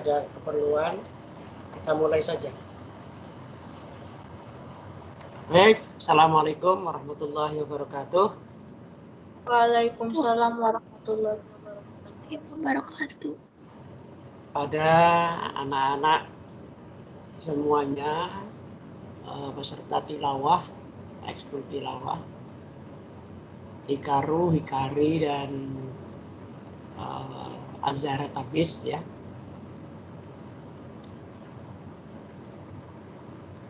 ada keperluan, kita mulai saja. Baik, Assalamualaikum warahmatullahi wabarakatuh. Waalaikumsalam warahmatullahi wabarakatuh. Pada anak-anak semuanya, peserta tilawah, ekskul tilawah, Hikaru, Hikari, dan Azhara Tabis ya.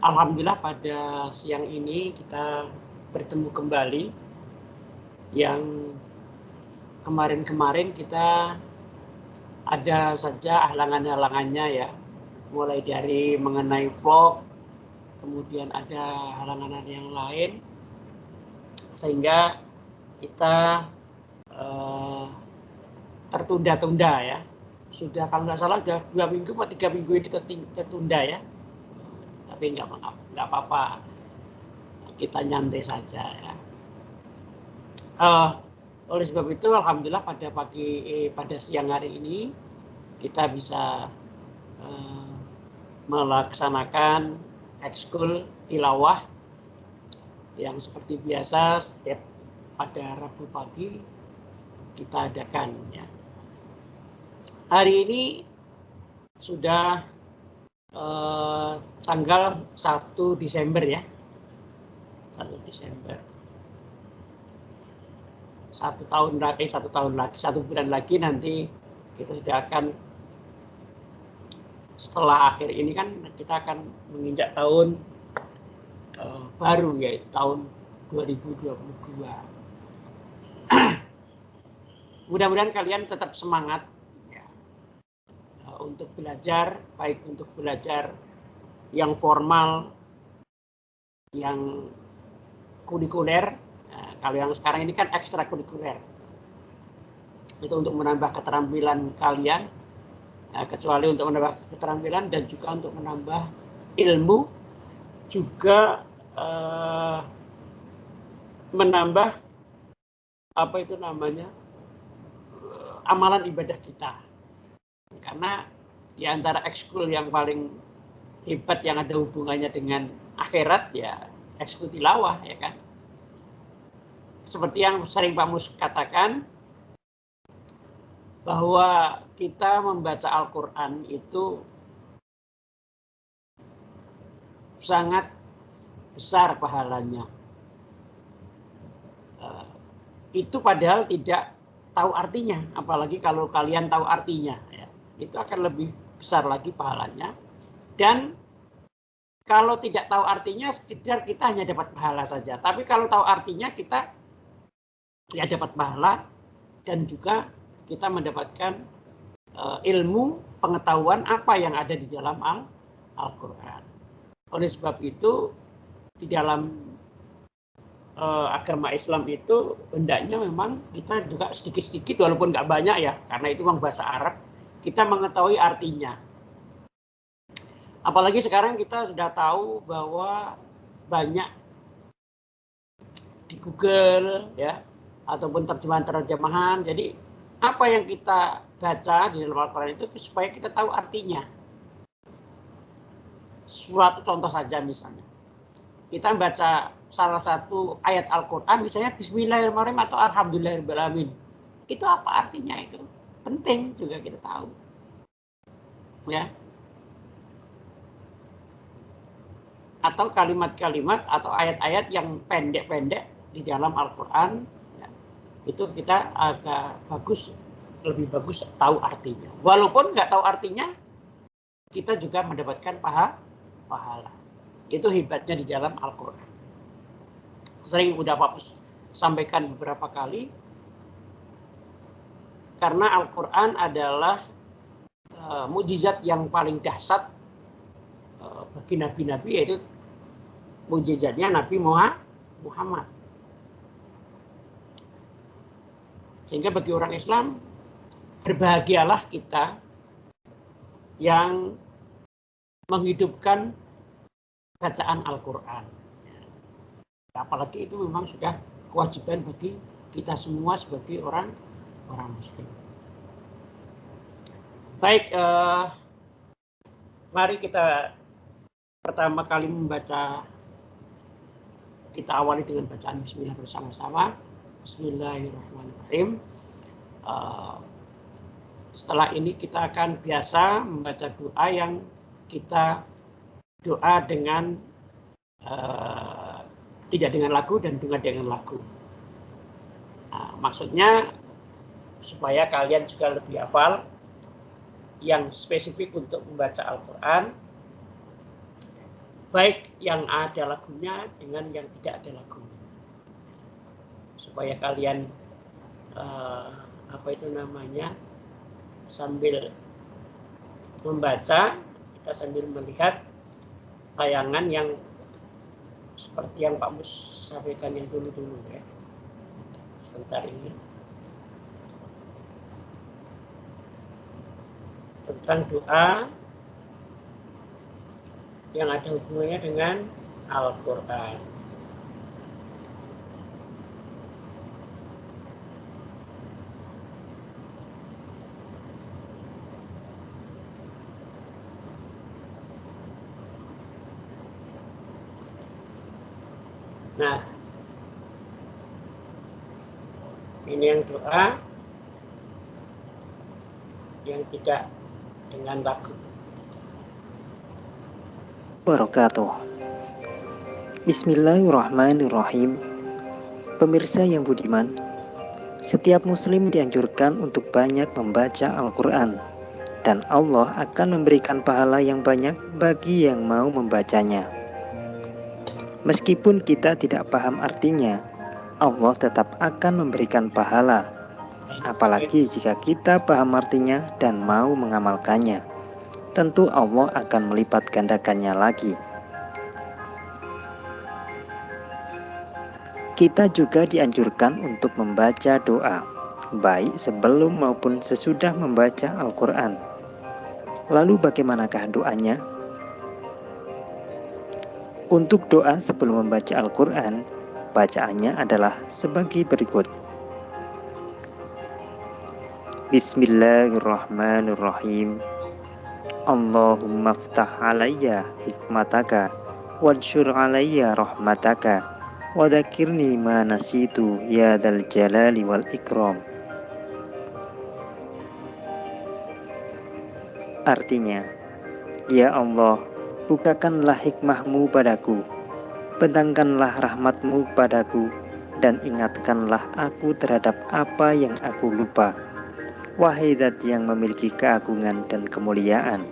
Alhamdulillah pada siang ini kita bertemu kembali. Yang kemarin-kemarin kita ada saja halangan-halangannya ya. Mulai dari mengenai vlog, kemudian ada halangan yang lain. Sehingga kita tertunda-tunda ya. Sudah kalau nggak salah sudah 2 minggu atau 3 minggu ini tertunda ya. Tapi nggak apa-apa, kita nyantai saja ya. Oleh sebab itu alhamdulillah pada siang hari ini kita bisa melaksanakan ekskul tilawah yang seperti biasa setiap pada Rabu pagi kita adakan ya. Hari ini sudah tanggal 1 Desember ya. 1 Desember. 1 tahun lagi, 1 bulan lagi nanti kita sudah akan, setelah akhir ini kan kita akan menginjak tahun baru yaitu tahun 2022. Mudah-mudahan kalian tetap semangat untuk belajar, baik untuk belajar yang formal, yang kulikuler. Nah, kalau yang sekarang ini kan ekstrakurikuler. Itu untuk menambah keterampilan kalian, kecuali untuk menambah keterampilan dan juga untuk menambah ilmu, juga menambah apa itu namanya, amalan ibadah kita. Karena di antara ekskul yang paling hebat yang ada hubungannya dengan akhirat ya ekskul tilawah ya kan. Seperti yang sering Pak Mus katakan bahwa kita membaca Al-Quran itu sangat besar pahalanya. Itu padahal tidak tahu artinya, apalagi kalau kalian tahu artinya ya. Itu akan lebih besar lagi pahalanya. Dan kalau tidak tahu artinya sekedar kita hanya dapat pahala saja. Tapi kalau tahu artinya kita ya dapat pahala dan juga kita mendapatkan ilmu, pengetahuan apa yang ada di dalam Al-Quran. Oleh sebab itu di dalam agama Islam itu hendaknya memang kita juga sedikit-sedikit walaupun nggak banyak ya, karena itu memang bahasa Arab, kita mengetahui artinya. Apalagi sekarang kita sudah tahu bahwa banyak di Google ya, ataupun terjemahan-terjemahan. Jadi apa yang kita baca di dalam Al-Quran itu supaya kita tahu artinya. Suatu contoh saja misalnya. Kita baca salah satu ayat Al-Quran misalnya Bismillahirrahmanirrahim atau Alhamdulillahirrahmanirrahim. Itu apa artinya itu? Penting juga kita tahu. Ya. Atau kalimat-kalimat atau ayat-ayat yang pendek-pendek di dalam Al-Quran ya, itu kita agak bagus, lebih bagus tahu artinya. Walaupun nggak tahu artinya, kita juga mendapatkan pahala. Itu hebatnya di dalam Al-Quran. Sering udah Pak Pus sampaikan beberapa kali, karena Al-Quran adalah mukjizat yang paling dahsyat bagi nabi-nabi, yaitu mukjizatnya Nabi Muhammad. Sehingga bagi orang Islam, berbahagialah kita yang menghidupkan bacaan Al-Quran. Apalagi itu memang sudah kewajiban bagi kita semua sebagai orang Muslim. Baik, Mari kita pertama kali membaca, kita awali dengan bacaan Bismillah bersama-sama. Bismillahirrahmanirrahim. Setelah ini kita akan biasa membaca doa yang kita doa dengan tidak dengan lagu dan doa dengan lagu. Nah, maksudnya supaya kalian juga lebih hafal yang spesifik untuk membaca Al-Quran, baik yang ada lagunya dengan yang tidak ada lagunya, supaya kalian sambil membaca, kita sambil melihat tayangan yang seperti yang Pak Mus sampaikan yang dulu-dulu ya. Sebentar ini tentang doa yang ada hubungannya dengan Al-Quran. Nah, ini yang doa yang tidak dengan lagu. Wabarakatuh. Bismillahirrahmanirrahim. Pemirsa yang budiman, setiap muslim dianjurkan untuk banyak membaca Al-Quran, dan Allah akan memberikan pahala yang banyak bagi yang mau membacanya. Meskipun kita tidak paham artinya, Allah tetap akan memberikan pahala, apalagi jika kita paham artinya dan mau mengamalkannya. Tentu Allah akan melipat gandakannya lagi. Kita juga dianjurkan untuk membaca doa, baik sebelum maupun sesudah membaca Al-Quran. Lalu bagaimanakah doanya? Untuk doa sebelum membaca Al-Quran, bacaannya adalah sebagai berikut. Bismillahirrahmanirrahim. Allahumma ftah alayya hikmataka wajshur alayya rahmataka wa dzakirni ma nasitu ya dzal jalali wal ikram. Artinya, ya Allah, bukakanlah hikmahmu padaku, bentangkanlah rahmatmu padaku, dan ingatkanlah aku terhadap apa yang aku lupa. Wahai Zat yang memiliki keagungan dan kemuliaan.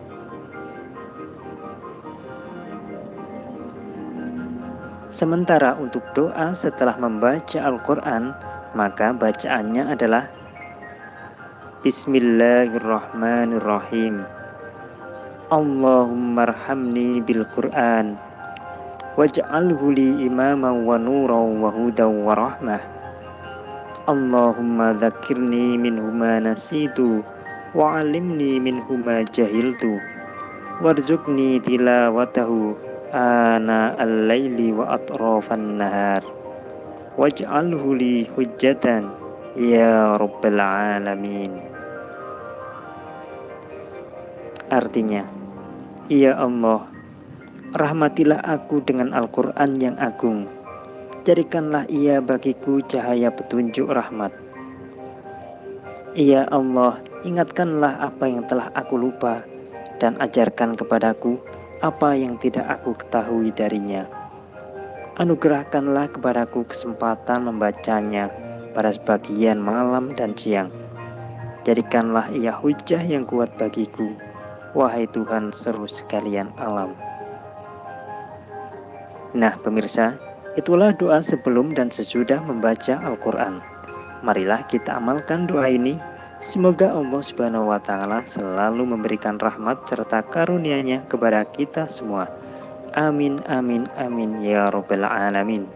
Sementara untuk doa setelah membaca Al-Quran, maka bacaannya adalah Bismillahirrahmanirrahim. Allahumma arhamni bil Qur'an waj'alhu li imaman wa nuran wa hudan wa rahmah. Allahumma dzakirni minhu ma nasitu wa 'allimni minhu ma jahiltu warzuqni tilawatahu ana al-laili wa atrafan nahar waj'alhu li hujjatan ya rabbal alamin. Artinya, ya Allah, rahmatilah aku dengan Al-Quran yang agung. Jadikanlah ia bagiku cahaya petunjuk rahmat. Ya Allah, ingatkanlah apa yang telah aku lupa, dan ajarkan kepadaku apa yang tidak aku ketahui darinya. Anugerahkanlah kepadaku kesempatan membacanya pada sebagian malam dan siang. Jadikanlah ia hujah yang kuat bagiku, wahai Tuhan seru sekalian alam. Nah pemirsa, itulah doa sebelum dan sesudah membaca Al-Quran. Marilah kita amalkan doa ini. Semoga Allah Subhanahu wa Ta'ala selalu memberikan rahmat serta karunia-Nya kepada kita semua. Amin, amin, amin, ya Rabbal Alamin.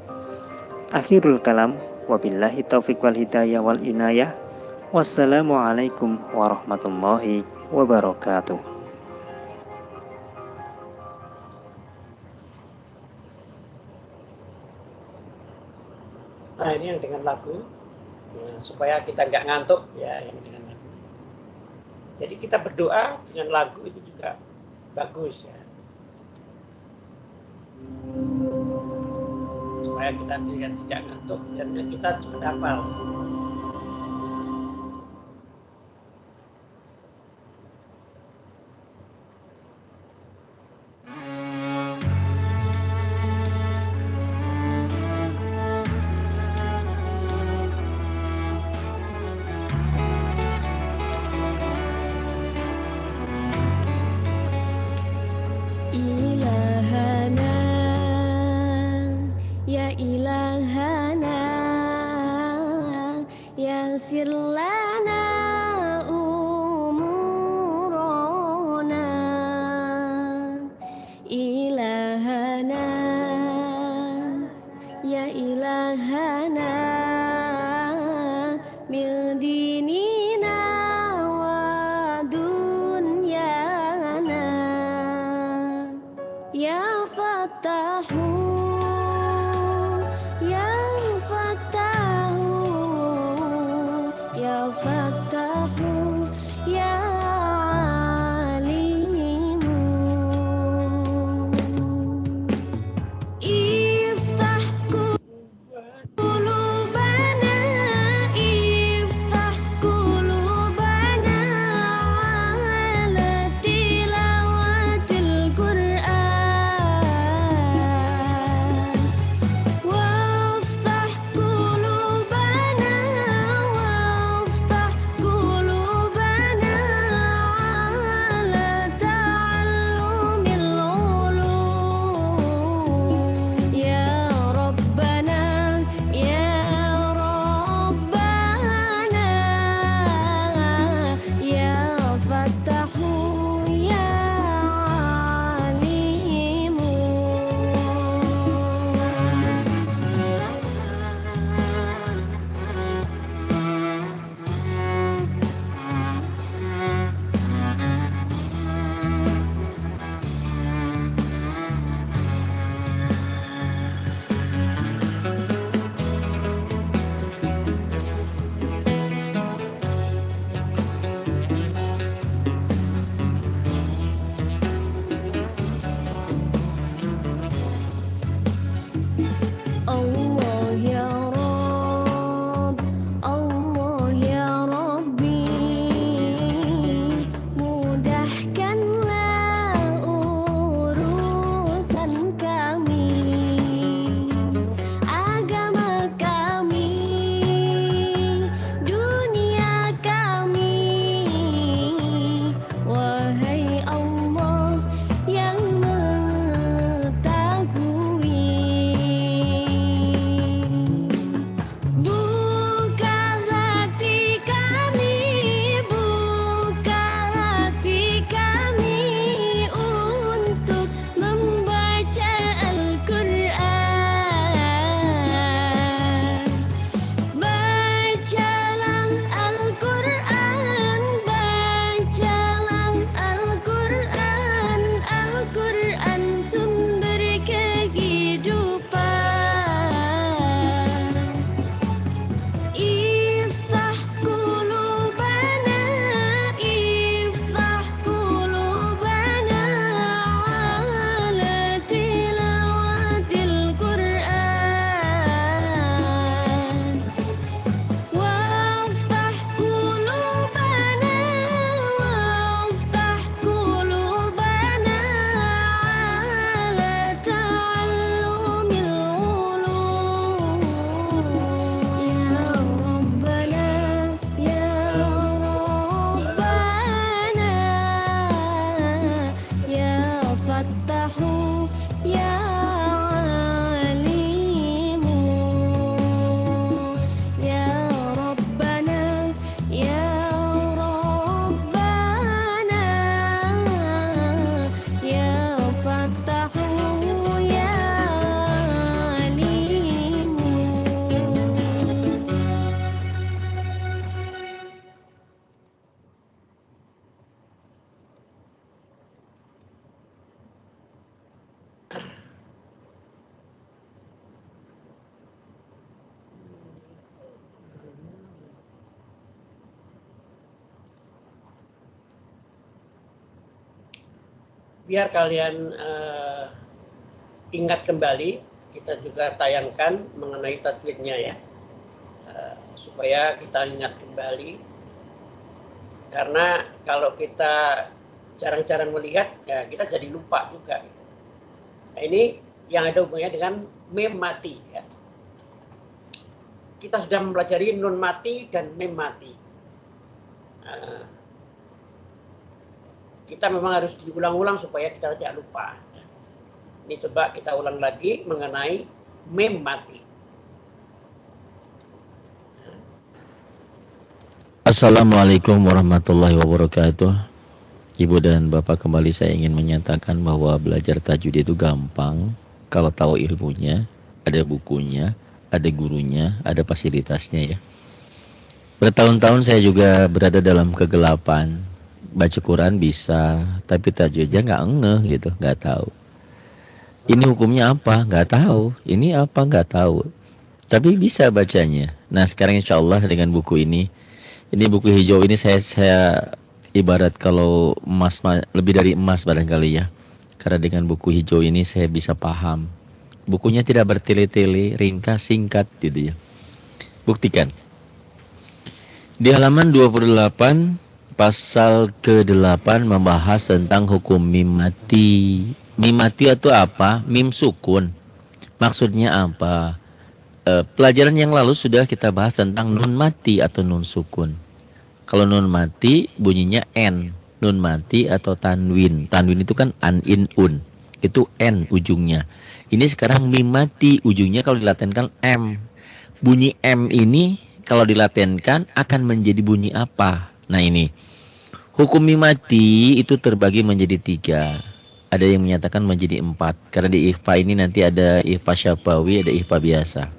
Akhirul kalam, wabillahi taufiq wal hidayah wal inayah. Wassalamualaikum warahmatullahi wabarakatuh. Nah ini yang dengan lagu ya, supaya kita nggak ngantuk ya, yang dengan lagu. Jadi kita berdoa dengan lagu itu juga bagus ya. Supaya kita tidak ngantuk dan kita cepat hafal. Ilahana, ya ilahana, yassir lana umurana. Ilahana, ya ilahana, min dinina wa dunyana. Ya Fattahu, ya Fattahu, ya Fattahu, ya Alimu. Iftah qulubana, iftah qulubana ala tilawatil Qur'an. biar kalian ingat kembali, kita juga tayangkan mengenai tajwidnya ya, supaya kita ingat kembali. Karena kalau kita jarang-jarang melihat, ya kita jadi lupa juga. Nah, ini yang ada hubungannya dengan mim mati. Ya. Kita sudah mempelajari nun mati dan mim mati. Kita memang harus diulang-ulang supaya kita tidak lupa. Ini coba kita ulang lagi mengenai mim mati. Assalamualaikum warahmatullahi wabarakatuh. Ibu dan Bapak, kembali saya ingin menyatakan bahwa belajar tajwid itu gampang kalau tahu ilmunya, ada bukunya, ada gurunya, ada fasilitasnya ya. Bertahun-tahun saya juga berada dalam kegelapan. Baca Quran bisa, tapi tajwidnya nggak ngeh gitu, nggak tahu. Ini hukumnya apa? Nggak tahu. Ini apa? Nggak tahu. Tapi bisa bacanya. Nah sekarang insya Allah dengan buku ini buku hijau ini saya ibarat kalau emas, lebih dari emas barangkali ya. Karena dengan buku hijau ini saya bisa paham. Bukunya tidak bertele-tele, ringkas, singkat gitu ya. Buktikan. Di halaman 28 pasal ke-8 membahas tentang hukum mim mati. Mim mati itu apa? Mim sukun. Maksudnya apa? Pelajaran yang lalu sudah kita bahas tentang nun mati atau nun sukun. Kalau nun mati bunyinya n, nun mati atau tanwin. Tanwin itu kan an, in, un. Itu n ujungnya. Ini sekarang mim mati ujungnya kalau dilatenkan m. Bunyi m ini kalau dilatenkan akan menjadi bunyi apa? Nah ini. Hukum mim mati itu terbagi menjadi 3. Ada yang menyatakan menjadi 4. Karena di ikhfa ini nanti ada ikhfa syafawi, ada ikhfa biasa.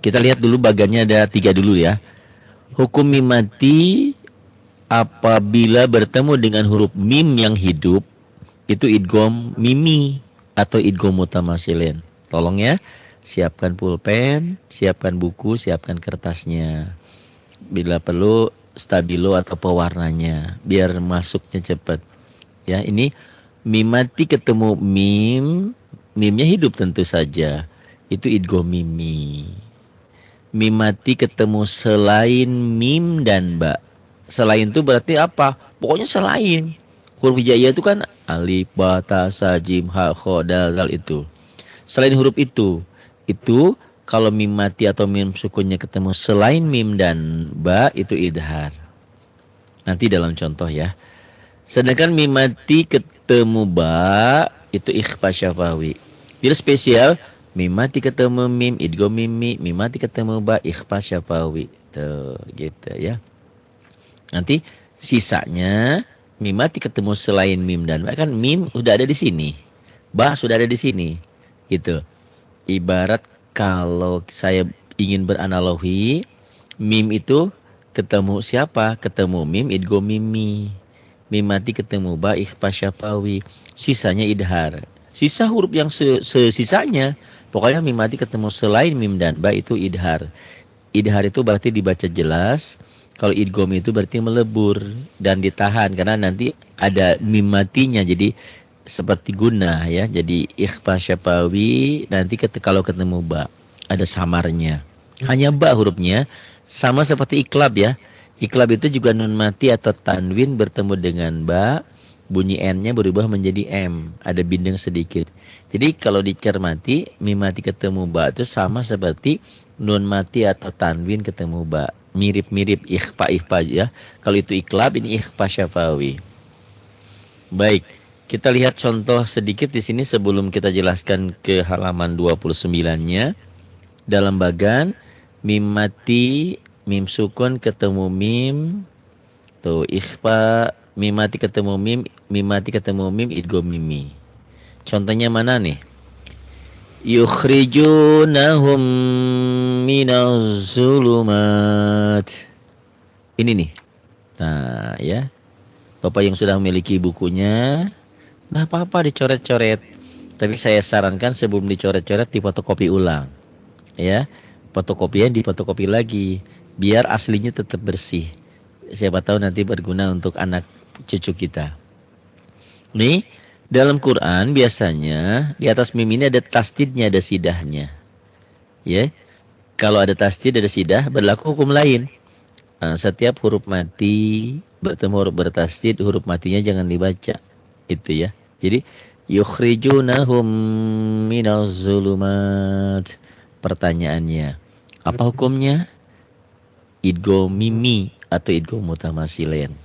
Kita lihat dulu bagannya ada 3 dulu ya. Hukum mim mati apabila bertemu dengan huruf mim yang hidup itu idgham mimi atau idgham mutamasilin. Tolong ya, siapkan pulpen, siapkan buku, siapkan kertasnya. Bila perlu stabilo atau pewarnanya biar masuknya cepat. Ya, ini mim mati ketemu mim, mimnya hidup tentu saja. Itu idgham mimi. Mim mati ketemu selain mim dan ba. Selain itu berarti apa? Pokoknya selain. Huruf hijaiyah itu kan alif, ba, ta, sa, jim, ha, kha, dal, zal itu. Selain huruf itu kalau mim mati atau mim sukunnya ketemu selain mim dan ba itu idhar. Nanti dalam contoh ya. Sedangkan mim mati ketemu ba itu ikhfa syafawi. Jadi spesial mim mati ketemu mim, idgham mimi, mim mati ketemu ba, ikhfa syafawi. Tuh, gitu ya. Nanti sisanya mim mati ketemu selain mim dan ba, kan mim sudah ada di sini. Ba sudah ada di sini. Gitu. Ibarat kalau saya ingin beranalogi, mim itu ketemu siapa? Ketemu mim, idgham mimi. Mim mati ketemu ba, ikhfa syafawi. Sisanya idhar. Sisa huruf yang sisanya pokoknya mim mati ketemu selain mim dan ba itu idhar. Idhar itu berarti dibaca jelas. Kalau idgham itu berarti melebur dan ditahan karena nanti ada mim matinya jadi seperti guna ya. Jadi ikhfa syafawi nanti kalau ketemu ba ada samarnya. Hanya ba hurufnya sama seperti iklab ya. Iklab itu juga nun mati atau tanwin bertemu dengan ba. Bunyi n-nya berubah menjadi m, ada bindeng sedikit. Jadi kalau dicermati, mim mati ketemu ba itu sama seperti nun mati atau tanwin ketemu ba. Mirip-mirip ikhfa ya. Kalau itu iklab, ini ikhfa syafawi. Baik, kita lihat contoh sedikit di sini sebelum kita jelaskan ke halaman 29-nya. Dalam bagan mim mati, mim sukun ketemu mim. Tuh, ikhfa mim mati ketemu mim mati ketemu mim, idgham mimi. Contohnya mana nih? Yukhrijunahum minaz zulumat. Ini nih. Nah, ya. Bapak yang sudah memiliki bukunya, nah apa-apa dicoret-coret. Tapi saya sarankan sebelum dicoret-coret difotokopi ulang. Ya. Fotokopian difotokopi lagi biar aslinya tetap bersih. Siapa tahu nanti berguna untuk anak cucu kita. Nih, dalam Quran biasanya di atas mim ini ada tasdidnya, ada sidahnya. Ya. Kalau ada tasdid, ada sidah, berlaku hukum lain. Setiap huruf mati bertemu huruf bertasdid, huruf matinya jangan dibaca. Itu ya. Jadi yukhrijunahum minaz zulumat. Pertanyaannya, apa hukumnya? Idgham mimi atau idgham mutamasilen.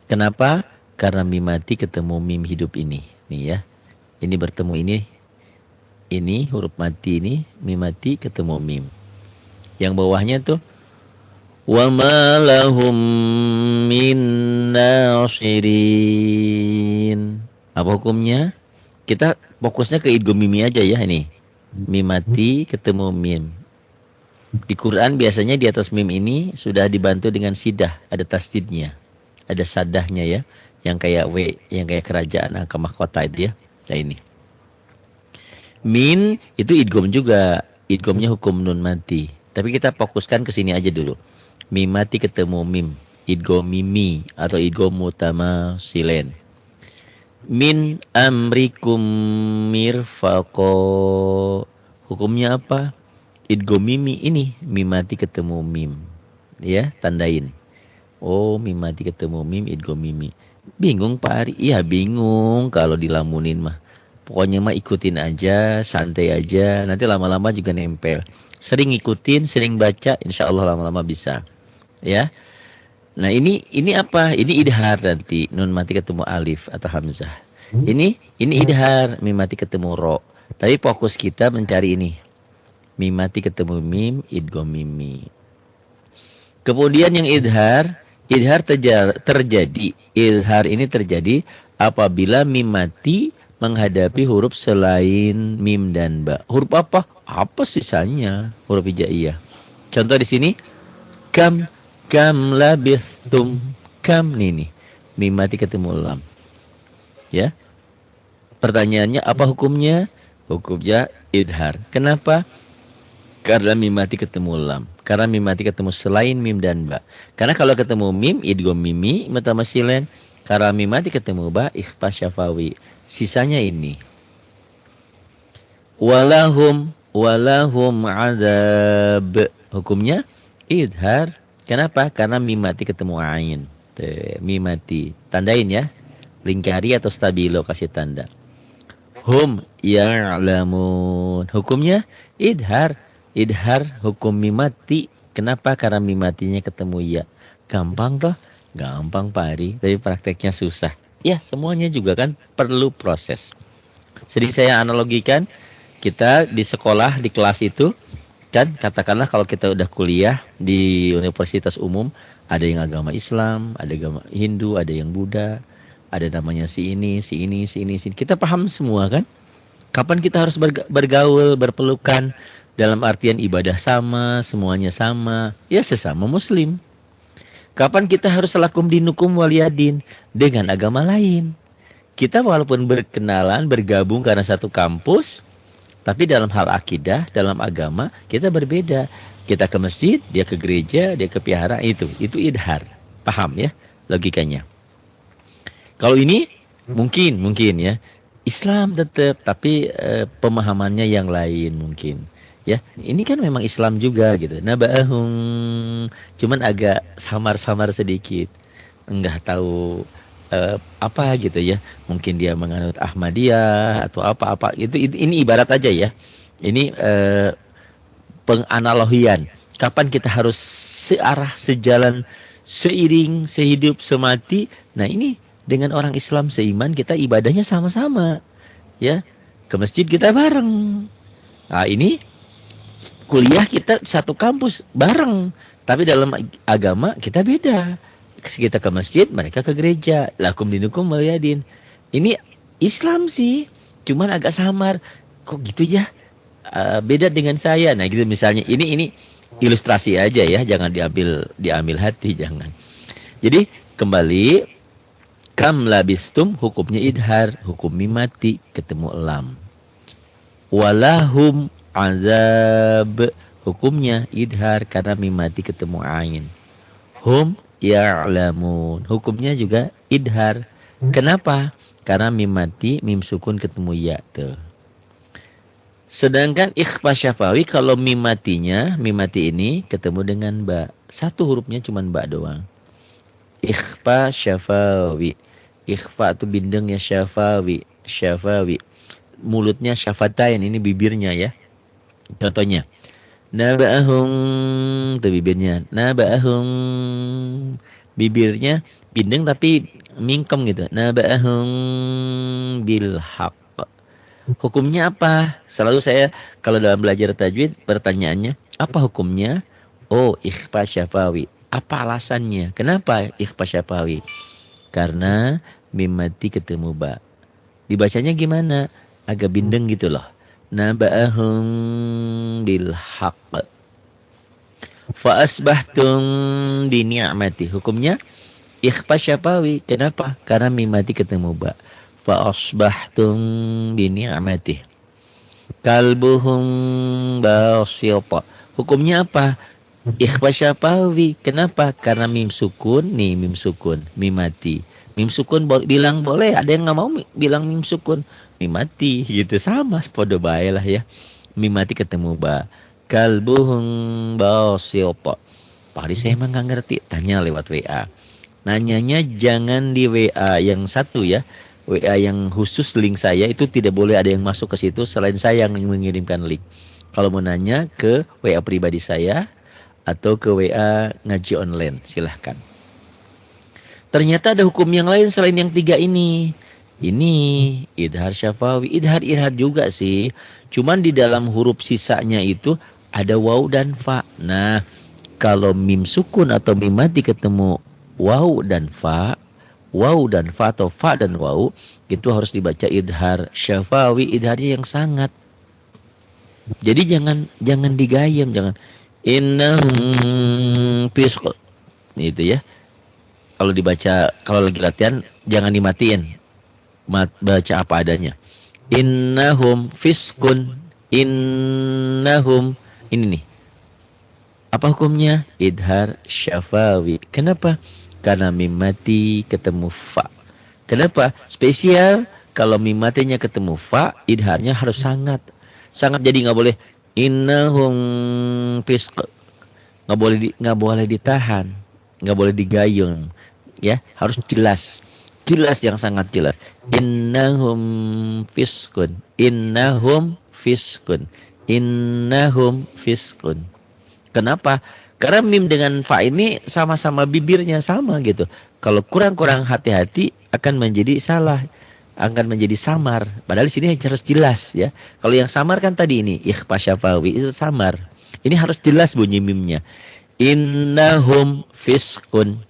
Kenapa? Karena mim mati ketemu mim hidup ini. Nih ya. Ini bertemu ini huruf mati ini, mim mati ketemu mim. Yang bawahnya tuh wa ma lahum min nasirin. Apa hukumnya? Kita fokusnya ke idgham mimi aja ya ini. Mim mati ketemu mim. Di Quran biasanya di atas mim ini sudah dibantu dengan sidah, ada tasdidnya. Ada sadahnya ya, yang kayak yang kayak kerajaan angka mahkota itu ya. Nah ini. Min itu idgham juga. Idghamnya hukum nun mati. Tapi kita fokuskan ke sini aja dulu. Mim mati ketemu mim. Idgham mimi atau idgham mutamasilen. Min amrikum mirfaqo. Hukumnya apa? Idgham mimi ini. Mim mati ketemu mim. Ya, tandain. Oh, mim mati ketemu mim, idgham mimi. Bingung Pak Ari? Iya bingung kalau dilamunin mah. Pokoknya mah ikutin aja, santai aja. Nanti lama-lama juga nempel. Sering ikutin, sering baca, insya Allah lama-lama bisa. Ya. Nah ini apa? Ini idhar nanti. Nun mati ketemu alif atau hamzah. Ini idhar, mim mati ketemu ro. Tapi fokus kita mencari ini. Mim mati ketemu mim, idgham mimi. Kemudian yang idhar terjadi. Idhar ini terjadi apabila mim mati menghadapi huruf selain mim dan ba. Huruf apa? Apa sisanya? Huruf hijaiyah. Contoh di sini kam labithtum. Kam nih. Mim mati ketemu lam. Ya. Pertanyaannya apa hukumnya? Hukumnya idhar. Kenapa? Karena mim mati ketemu lam. Karena mim mati ketemu selain mim dan ba. Karena kalau ketemu mim, idgham mimi mutamasilen. Karena mim mati ketemu ba, ikhfa syafawi. Sisanya ini. Walahum azab. Hukumnya idhar. Kenapa? Karena mim mati ketemu ain. Mim mati. Tandain ya. Lingkari atau stabilo kasih tanda. Hum ya'lamun. Hukumnya idhar. Idhar hukum mim mati. Kenapa? Karena mim matinya ketemu ya. Gampang toh? Gampang Pak Ari. Tapi prakteknya susah. Ya semuanya juga kan perlu proses. Sering saya analogikan. Kita di sekolah, di kelas itu. Kan katakanlah kalau kita udah kuliah di universitas umum. Ada yang agama Islam. Ada agama Hindu. Ada yang Buddha. Ada namanya si ini. Kita paham semua kan? Kapan kita harus bergaul, berpelukan. Dalam artian ibadah sama, semuanya sama. Ya sesama muslim. Kapan kita harus lakum dinukum waliyadin dengan agama lain. Kita walaupun berkenalan, bergabung karena satu kampus. Tapi dalam hal akidah, dalam agama, kita berbeda. Kita ke masjid, dia ke gereja, dia ke vihara. Itu idhar. Paham ya logikanya. Kalau ini mungkin ya. Islam tetap, tapi pemahamannya yang lain mungkin. Ya, ini kan memang Islam juga gitu. Naba'ahum, cuman agak samar-samar sedikit. Enggak tahu apa gitu ya. Mungkin dia menganut Ahmadiyah atau apa-apa. Ini ibarat aja ya. Ini penganalogian. Kapan kita harus searah, sejalan, seiring, sehidup, semati. Nah, ini dengan orang Islam seiman kita ibadahnya sama-sama. Ya, ke masjid kita bareng. Nah, ini kuliah kita satu kampus bareng, tapi dalam agama kita beda. Kita ke masjid, mereka ke gereja. Lakum dinukum waliyadin. Ini Islam sih, cuman agak samar. Kok gitu ya? Beda dengan saya. Nah, gitu misalnya. Ini ilustrasi aja ya, jangan diambil hati, jangan. Jadi kembali, kam labistum hukumnya idhar, hukum mim mati ketemu lam. Walahum azab hukumnya idhar karena mim mati ketemu ain. Hum ya'lamun hukumnya juga idhar. Kenapa? Karena mim mati, mim sukun ketemu ya tuh. Sedangkan ikhfa syafawi kalau mim mati ini ketemu dengan ba. Satu hurufnya cuma ba doang. Ikhfa syafawi. Ikhfa itu bindeng ya syafawi. Syafawi. Mulutnya syafatain, ini bibirnya ya. Contohnya. Naba'ahum itu bibirnya. Naba'ahum. Bibirnya bindeng tapi mingkem gitu. Naba'ahum bilhaq. Hukumnya apa? Selalu saya kalau dalam belajar tajwid pertanyaannya, apa hukumnya? Oh, ikhfa syafawi. Apa alasannya? Kenapa ikhfa syafawi? Karena mim mati ketemu ba. Dibacanya gimana? Agak bindeng gitu loh. Naba'ahum bil haqq. Fa asbahtum bi ni'mati. Hukumnya ikhfa syafawi. Kenapa? Karena mim mati ketemu ba. Fa asbahtum bi ni'mati. Kalbuhum basyata. Hukumnya apa? Ikhfa syafawi. Kenapa? Karena mim sukun, nih mim sukun, mim mati. Mim sukun bilang boleh, ada yang nggak mau bilang mim sukun, mim mati gitu, sama podo bae lah ya. Mim mati ketemu ba. Kalbuhum basyata. Pak Adi saya emang nggak ngerti, tanya lewat WA. Nanyanya jangan di WA yang satu ya. WA yang khusus link saya itu tidak boleh ada yang masuk ke situ selain saya yang mengirimkan link. Kalau mau nanya ke WA pribadi saya atau ke WA ngaji online, silahkan. Ternyata ada hukum yang lain selain yang tiga ini. Ini idhar syafawi, idhar juga sih. Cuman di dalam huruf sisanya itu ada waw dan fa. Nah, kalau mim sukun atau mim mati ketemu waw dan fa atau fa dan waw, itu harus dibaca idhar syafawi, idharnya yang sangat. Jadi jangan digayam, jangan innahum fisq. Itu ya. Kalau dibaca, kalau lagi latihan jangan dimatiin. Baca apa adanya. Innahum fiskun. Innahum. Ini nih. Apa hukumnya? Idhar syafawi. Kenapa? Karena mim mati ketemu fa. Kenapa? Spesial kalau mim matinya ketemu fa, idharnya harus sangat. Sangat, jadi nggak boleh innahum fisq. Nggak boleh ditahan. Nggak boleh digayung. Ya, harus jelas. Jelas, yang sangat jelas. Innahum fiskun. Innahum fiskun. Innahum fiskun. Kenapa? Karena mim dengan fa ini sama-sama bibirnya sama gitu. Kalau kurang-kurang hati-hati akan menjadi salah, akan menjadi samar. Padahal di sini harus jelas ya. Kalau yang samar kan tadi ini ikhfa syafawi itu samar. Ini harus jelas bunyi mimnya. Innahum fiskun.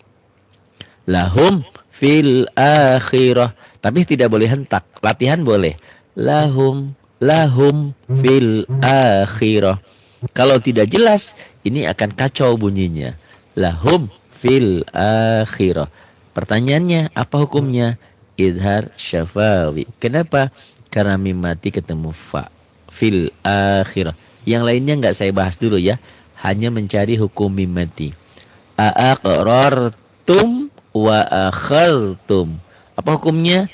Lahum fil akhirah. Tapi tidak boleh hentak. Latihan boleh. Lahum fil akhirah. Kalau tidak jelas, ini akan kacau bunyinya. Lahum fil akhirah. Pertanyaannya, apa hukumnya? Idhar syafawi. Kenapa? Karena mim mati ketemu fa. Fil akhirah. Yang lainnya nggak saya bahas dulu ya. Hanya mencari hukum mim mati. Aqrartum wa akhaltum. Apa hukumnya?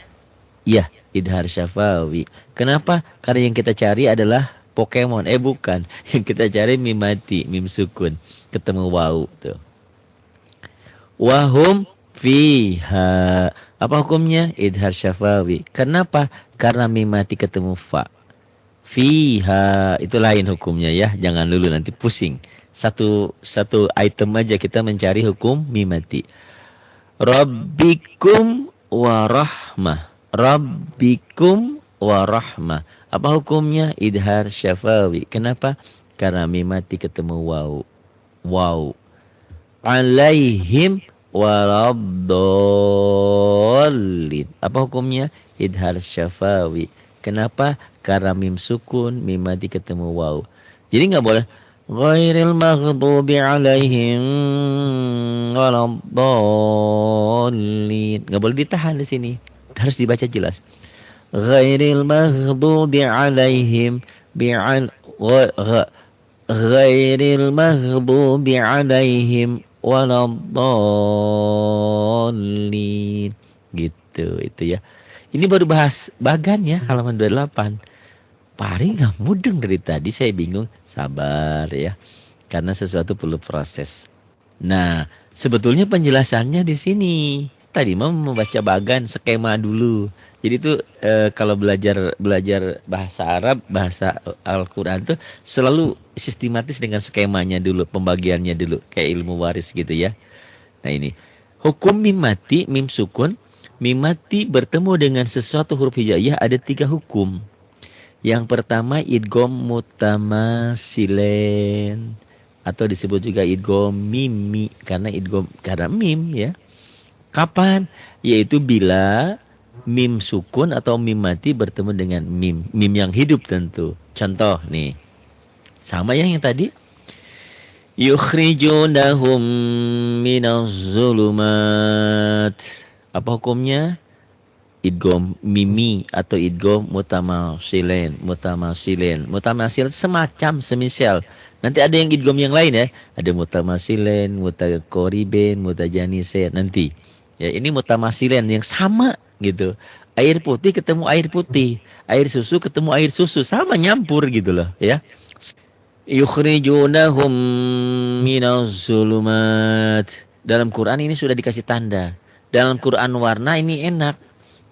Ya, idhar syafawi. Kenapa? Karena yang kita cari adalah Pokemon, bukan. Yang kita cari mim mati, mim sukun. Ketemu waw tuh. Wahum fiha. Apa hukumnya? Idhar syafawi. Kenapa? Karena mim mati ketemu fa. Fiha. Itu lain hukumnya ya. Jangan dulu nanti pusing. Satu item aja kita mencari hukum mim mati. Rabbikum warahmah. Rabbikum warahmah. Apa hukumnya? Idhar syafawi. Kenapa? Karena mim mati ketemu waw. Waw. Alaihim waladdallin. Apa hukumnya? Idhar syafawi. Kenapa? Karena mim sukun, mim mati ketemu waw. Jadi nggak boleh ghairil maghdubi alaihim waladdallin. Nggak boleh ditahan di sini. Harus dibaca jelas. Ghairil maghdubi alaihim ghairil maghdubi alaihim waladdallin. Gitu itu ya. Ini baru bahas bagan ya, halaman 28. Pari nggak mudeng dari tadi, saya bingung. Sabar ya, karena sesuatu perlu proses. Nah, sebetulnya penjelasannya di sini. Tadi mau membaca bagan skema dulu. Jadi itu kalau belajar bahasa Arab, bahasa Al-Qur'an tuh selalu sistematis dengan skemanya dulu, pembagiannya dulu, kayak ilmu waris gitu ya. Nah ini, hukum mim mati, mim sukun, mim mati bertemu dengan sesuatu huruf hijaiyah ada 3 hukum. Yang pertama idgham mutamasilen atau disebut juga idgham mimi karena mim ya. Kapan? Yaitu bila mim sukun atau mim mati bertemu dengan mim yang hidup tentu. Contoh nih. Sama yang tadi. Yukhrijunahum minaz zulumat. Apa hukumnya? Idgham mimi atau idgham mutamasilen. Mutamasil semacam semisal. Nanti ada yang idgham yang lain ya. Ada mutamasilen, mutaqariben, mutajanisen nanti. Ya, ini mutamasilen yang sama gitu. Air putih ketemu air putih, air susu ketemu air susu, sama nyampur gitu loh ya. Yukhrijunahum minaz zulumat. Dalam Quran ini sudah dikasih tanda. Dalam Quran warna ini enak.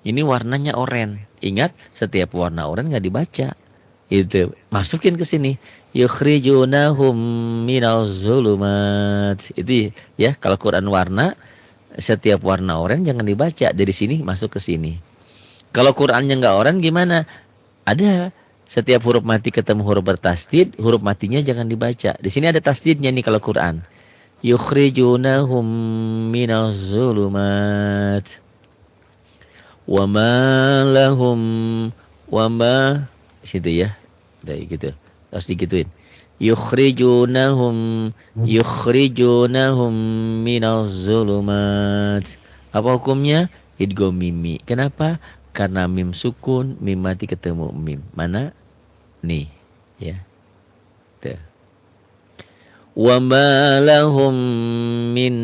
Ini warnanya oranye. Ingat, setiap warna oranye nggak dibaca. Itu masukin ke sini. Yukhrijunahum minaz zulumat. Itu ya, kalau Quran warna setiap warna oranye jangan dibaca. Dari sini masuk ke sini. Kalau Qurannya nggak oranye gimana? Ada setiap huruf mati ketemu huruf bertasdid, huruf matinya jangan dibaca. Di sini ada tasdidnya nih kalau Quran. Yukhrijunahum minaz zulumat. Wa ma lahum wa ma situ ya. Dari gitu. Harus digituin. Yukhrijunahum minaz zulumat. Apa hukumnya? Idgham mimi. Kenapa? Karena mim sukun, mim mati ketemu mim. Mana? Nih, ya. Tuh. Wa ma lahum min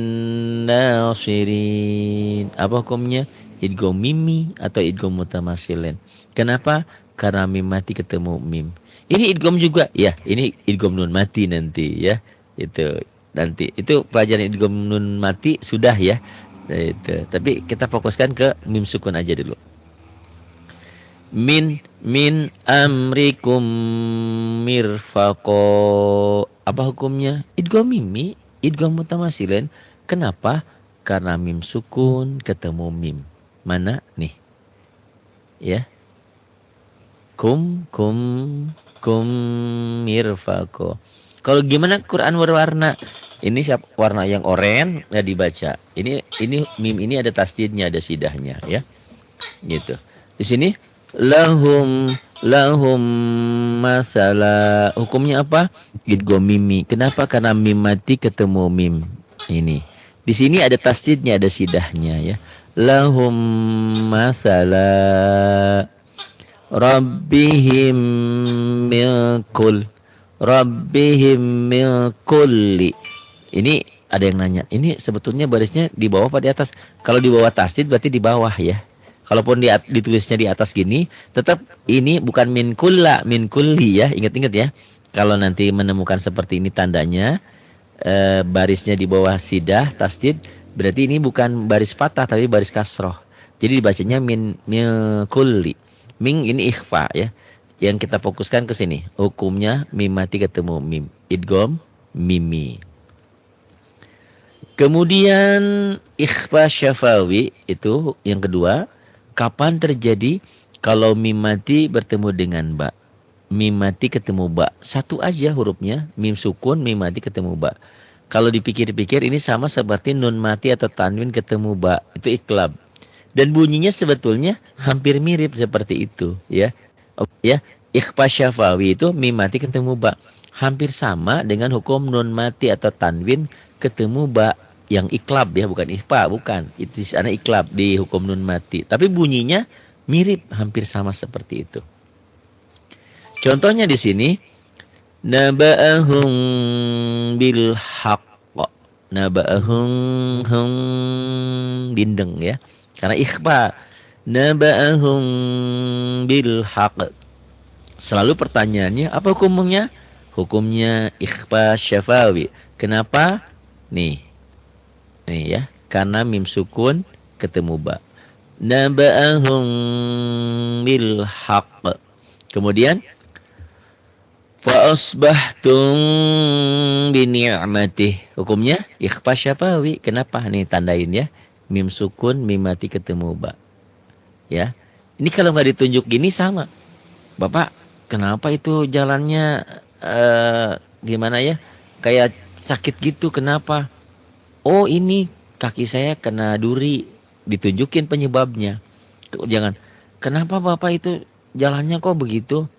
nasirin. Apa hukumnya? Idgham mimi atau idgham mutamasilen. Kenapa? Karena mim mati ketemu mim. Ini idgham juga, ya. Ini idgham nun mati nanti, ya. Itu nanti. Itu pelajaran idgham nun mati sudah ya. Itu. Tapi kita fokuskan ke mim sukun aja dulu. Min amrikum mirfaqo. Apa hukumnya? Idgham mimi, idgham mutamasilen. Kenapa? Karena mim sukun ketemu mim. Mana? Nih. Ya. Kum mirfaqo. Kalau gimana Quran berwarna? Ini siapa warna yang oranye nggak dibaca. Ini mim ini ada tasdidnya, ada sidahnya ya. Gitu. Di sini lahum masalah. Hukumnya apa? Idgham mimi. Kenapa? Karena mim mati ketemu mim. Ini. Di sini ada tasdidnya, ada sidahnya ya. Lahum masalah Rabbihim min kulli. Ini ada yang nanya, ini sebetulnya barisnya di bawah apa di atas? Kalau di bawah tasdid berarti di bawah ya. Kalaupun ditulisnya di atas gini, tetap ini bukan min kulli ya. Ingat-ingat ya. Kalau nanti menemukan seperti ini tandanya, barisnya di bawah sidah tasdid, berarti ini bukan baris fathah tapi baris kasroh. Jadi dibacanya min kulli. Ming ini ikhfa ya. Yang kita fokuskan ke sini. Hukumnya mim mati ketemu mim. Idgham mimi. Kemudian ikhfa syafawi itu yang kedua. Kapan terjadi? Kalau mim mati bertemu dengan ba. Mim mati ketemu ba. Satu aja hurufnya. Mim sukun, mim mati ketemu ba. Kalau dipikir-pikir ini sama seperti nun mati atau tanwin ketemu ba. Itu iklab. Dan bunyinya sebetulnya hampir mirip seperti itu ya. Ya, ikhfa syafawi itu mim mati ketemu ba. Hampir sama dengan hukum nun mati atau tanwin ketemu ba yang iklab ya, bukan ikhfa, bukan. Itu di sana iklab di hukum nun mati. Tapi bunyinya mirip, hampir sama seperti itu. Contohnya di sini naba'ahum bil haqq. Naba'ahum dindeng ya. Karena ikhfa. naba'ahum bil haqq. Selalu pertanyaannya apa hukumnya? Hukumnya ikhfa syafawi. Kenapa? Nih ya, karena mim sukun ketemu ba. Naba'ahum bil haqq. Kemudian fa asbahtum bi ni'matih. Hukumnya ikhfa syafawi. Kenapa? Nih tandain ya. Mim sukun, mim mati ketemu ba. Ya. Ini kalau nggak ditunjuk gini sama. Bapak, kenapa itu jalannya gimana ya? Kayak sakit gitu, kenapa? Oh, ini kaki saya kena duri. Ditunjukin penyebabnya. Jangan, kenapa Bapak itu jalannya kok begitu?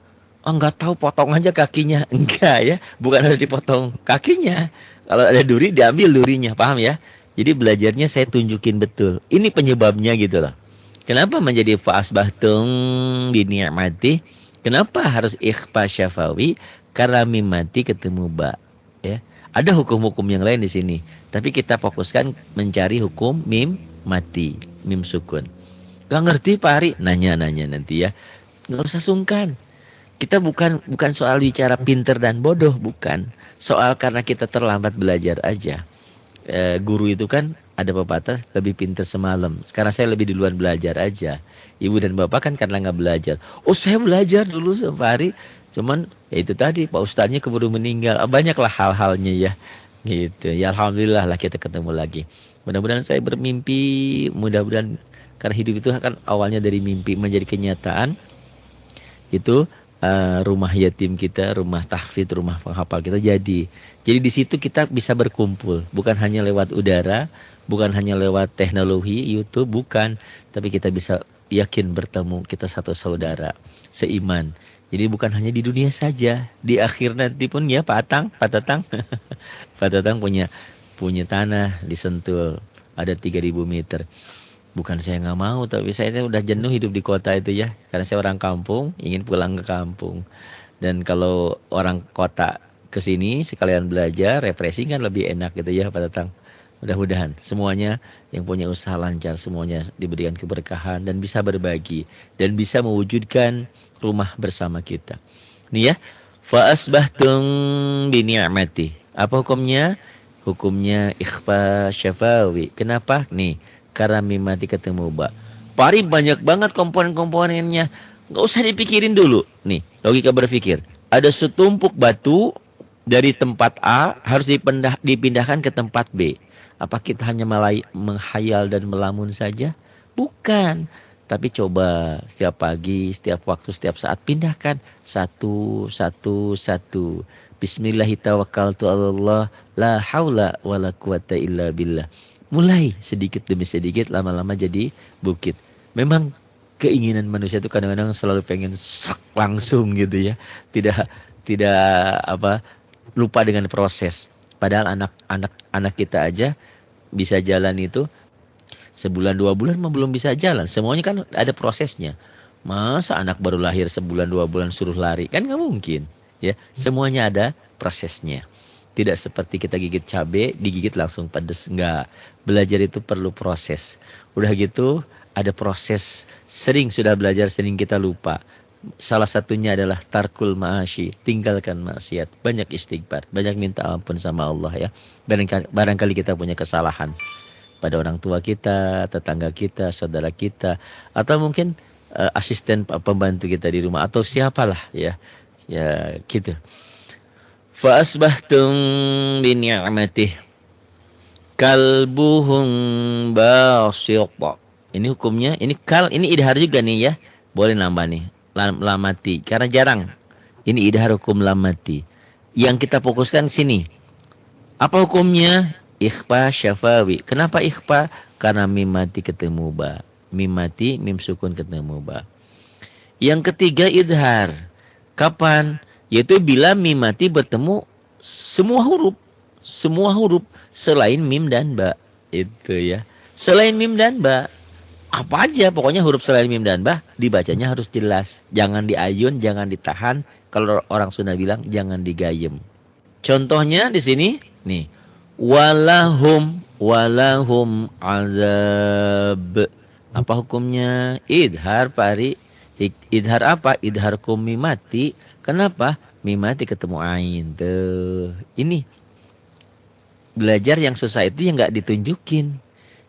Oh, nggak tahu, potong aja kakinya. Enggak ya, bukan harus dipotong kakinya. Kalau ada duri, diambil durinya, paham ya? Jadi belajarnya saya tunjukin betul. Ini penyebabnya gitu loh. Kenapa menjadi fa'asbahtum bi ni'mati? Kenapa harus ikhfa syafawi? Karena mim mati ketemu ba. Ya. Ada hukum-hukum yang lain di sini. Tapi kita fokuskan mencari hukum mim mati, mim sukun. Gak ngerti Pak Ari? Nanya-nanya nanti ya. Gak usah sungkan. Kita bukan soal bicara pinter dan bodoh, bukan. Soal karena kita terlambat belajar aja. Guru itu kan ada pepatah lebih pintar semalam. Sekarang saya lebih duluan belajar aja. Ibu dan bapak kan karena nggak belajar. Oh, saya belajar dulu sehari. Cuman ya itu tadi Pak Ustadznya keburu meninggal. Banyaklah hal-halnya ya. Gitu. Ya alhamdulillah lah kita ketemu lagi. Mudah-mudahan saya bermimpi. Mudah-mudahan karena hidup itu kan awalnya dari mimpi menjadi kenyataan. Itu rumah yatim kita, rumah tahfidz, rumah penghafal kita jadi di situ kita bisa berkumpul, bukan hanya lewat udara, bukan hanya lewat teknologi YouTube, bukan, tapi kita bisa yakin bertemu, kita satu saudara seiman. Jadi bukan hanya di dunia saja, di akhir nanti pun ya Pak Tatang punya tanah di Sentul ada 3.000 meter. Bukan saya nggak mau, tapi saya udah jenuh hidup di kota itu ya. Karena saya orang kampung, ingin pulang ke kampung. Dan kalau orang kota ke sini sekalian belajar, refreshing kan lebih enak gitu ya Pak Tatang. Mudah-mudahan semuanya yang punya usaha lancar, semuanya diberikan keberkahan dan bisa berbagi. Dan bisa mewujudkan rumah bersama kita. Nih ya, fa asbahtum bi ni'mati. Apa hukumnya? Hukumnya ikhfa syafawi. Kenapa? Nih, karena mim mati ketemu ba. Pari banyak banget komponen-komponennya. Nggak usah dipikirin dulu. Nih, logika berpikir. Ada setumpuk batu dari tempat A harus dipindahkan ke tempat B. Apa kita hanya menghayal dan melamun saja? Bukan. Tapi coba setiap pagi, setiap waktu, setiap saat pindahkan satu. Bismillahirrahmanirrahim. La haula wala quwata illa billah. Mulai sedikit demi sedikit, lama-lama jadi bukit. Memang keinginan manusia itu kadang-kadang selalu pengen langsung gitu ya. Tidak lupa dengan proses. Padahal anak kita aja bisa jalan itu sebulan 2 bulan belum bisa jalan. Semuanya kan ada prosesnya. Masa anak baru lahir sebulan 2 bulan suruh lari? Kan nggak mungkin. Ya, semuanya ada prosesnya. Tidak seperti kita gigit cabai, digigit langsung pedes. Enggak. Belajar itu perlu proses. Udah gitu, ada proses. Sering sudah belajar, sering kita lupa. Salah satunya adalah tarkul ma'asyi. Tinggalkan maksiat. Banyak istighfar. Banyak minta ampun sama Allah ya. Barangkali kita punya kesalahan. Pada orang tua kita, tetangga kita, saudara kita. Atau mungkin asisten pembantu kita di rumah. Atau siapalah ya. Ya gitu. Fa asbahtum bi ni'matih kalbuhum basyita. Ini hukumnya, ini idhar juga nih ya. Boleh nambah nih, lamati. Karena jarang. Ini idhar hukum lamati. Yang kita fokuskan sini. Apa hukumnya? Ikhfa syafawi. Kenapa ikhfa? Karena mim mati ketemu ba. Mim mati, mim sukun ketemu ba. Yang ketiga idhar. Kapan? Yaitu bila mim mati bertemu semua huruf selain mim dan ba. Itu ya. Selain mim dan ba. Apa aja pokoknya huruf selain mim dan ba dibacanya harus jelas. Jangan diayun, jangan ditahan. Kalau orang Sunda bilang jangan digayem. Contohnya di sini nih. Walahum azab. Apa hukumnya? Idhar, Pak Ari. Idhar apa? Idhar hukum mimati. Kenapa? Mimati ketemu ain. Tuh. Ini belajar yang susah itu yang nggak ditunjukin.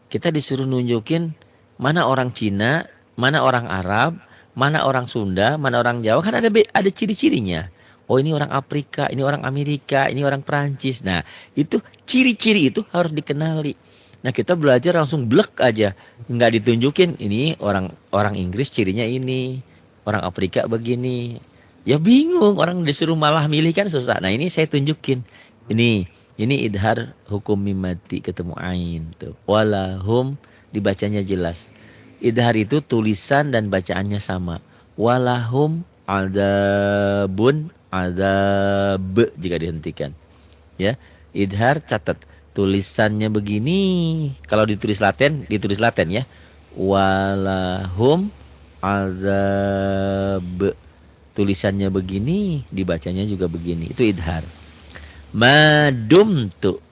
Kita disuruh nunjukin mana orang Cina, mana orang Arab, mana orang Sunda, mana orang Jawa, kan ada ciri-cirinya. Oh, ini orang Afrika, ini orang Amerika, ini orang Perancis. Nah, itu ciri-ciri itu harus dikenali. Nah, kita belajar langsung blek aja, nggak ditunjukin ini orang Inggris cirinya ini, orang Afrika begini. Ya bingung, orang disuruh malah milih kan susah. Nah, ini saya tunjukin. Ini idhar hukum mimati ketemu ain tuh. Walahum dibacanya jelas. Idhar itu tulisan dan bacaannya sama. Walahum adabun adab jika dihentikan. Ya, idhar catat tulisannya begini. Kalau ditulis Latin ya. Walahum adab. Tulisannya begini, dibacanya juga begini. Itu idhar. Madumtu.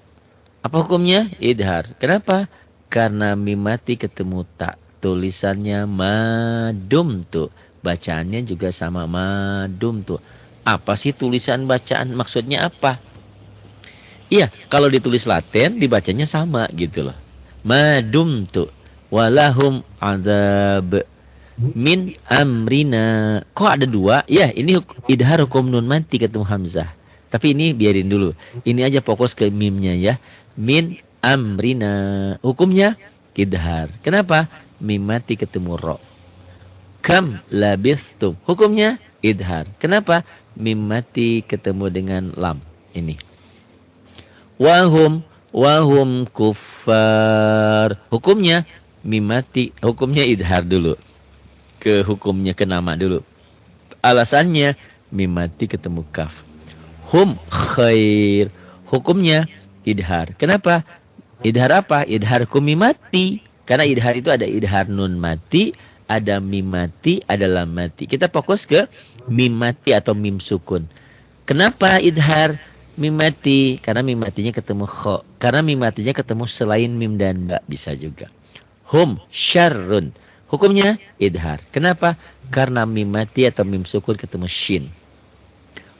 Apa hukumnya? Idhar. Kenapa? Karena mimati ketemu tak. Tulisannya madumtu. Bacaannya juga sama madumtu. Apa sih tulisan bacaan? Maksudnya apa? Iya, kalau ditulis Latin dibacanya sama gitu loh. Madumtu. Walahum adab. Min amrina. Kok ada dua? Ya, ini idhar hukum nun mati ketemu hamzah. Tapi ini biarin dulu. Ini aja fokus ke mimnya ya. Min amrina. Hukumnya idhar. Kenapa? Mim mati ketemu ro. Kam labithtum. Hukumnya idhar. Kenapa? Mim mati ketemu dengan lam. Ini. Wahum kuffar. Hukumnya mim mati. Hukumnya idhar dulu. Ke hukumnya, ke nama dulu. Alasannya mim mati ketemu kaf. Hum khair. Hukumnya idhar. Kenapa? Idhar apa? Idhar hukum mimati. Karena idhar itu ada idhar nun mati, ada mim mati, ada lam mati. Kita fokus ke mim mati atau mim sukun. Kenapa idhar mim mati? Karena mim matinya ketemu kho. Karena mim matinya ketemu selain mim dan ba bisa juga. Hum syarrun. Hukumnya idhar. Kenapa? Karena mim mati atau mim sukun ketemu shin.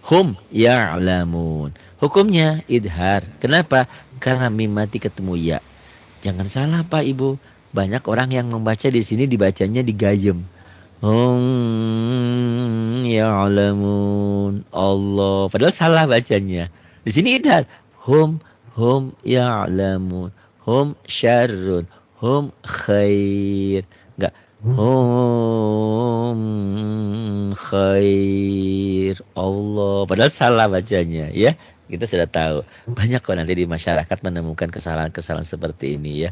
Hum ya'lamun. Hukumnya idhar. Kenapa? Karena mim mati ketemu ya. Jangan salah Pak Ibu. Banyak orang yang membaca di sini dibacanya digayem. Hum ya'lamun. Allah. Padahal salah bacanya. Di sini idhar. Hum ya'lamun. Hum syarrun. Hum khair. Enggak. Hum khair. Allah. Padahal salah bacanya ya. Kita sudah tahu. Banyak kok nanti di masyarakat menemukan kesalahan-kesalahan seperti ini ya.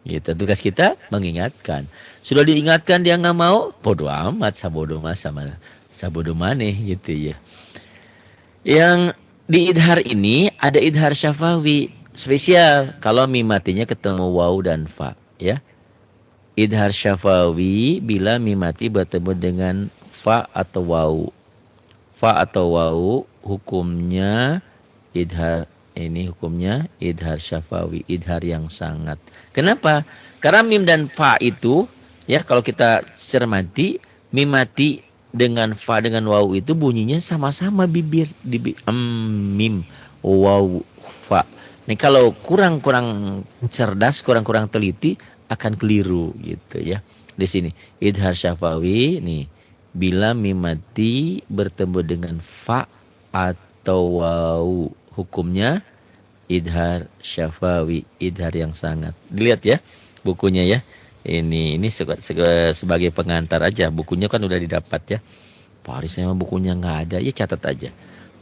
Gitu. Tugas kita mengingatkan. Sudah diingatkan dia nggak mau, bodoh amat, sabodo mas sama sabodo maneh gitu ya. Yang di idhar ini ada idhar syafawi spesial kalau mim matinya ketemu waw dan fa ya. Idhar syafawi bila mim mati bertemu dengan fa atau waw. Fa atau waw hukumnya idhar. Ini hukumnya idhar syafawi, idhar yang sangat. Kenapa? Karena mim dan fa itu ya kalau kita cermati mim mati dengan fa dengan waw itu bunyinya sama-sama bibir mim waw fa. Nih kalau kurang cerdas, kurang teliti akan keliru gitu ya. Di sini idhar syafawi nih bila mim mati bertemu dengan fa atau waw hukumnya idhar syafawi, idhar yang sangat. Dilihat ya bukunya ya. Ini sebagai pengantar aja. Bukunya kan udah didapat ya. Pak Ari saya bukunya nggak ada, ya catat aja.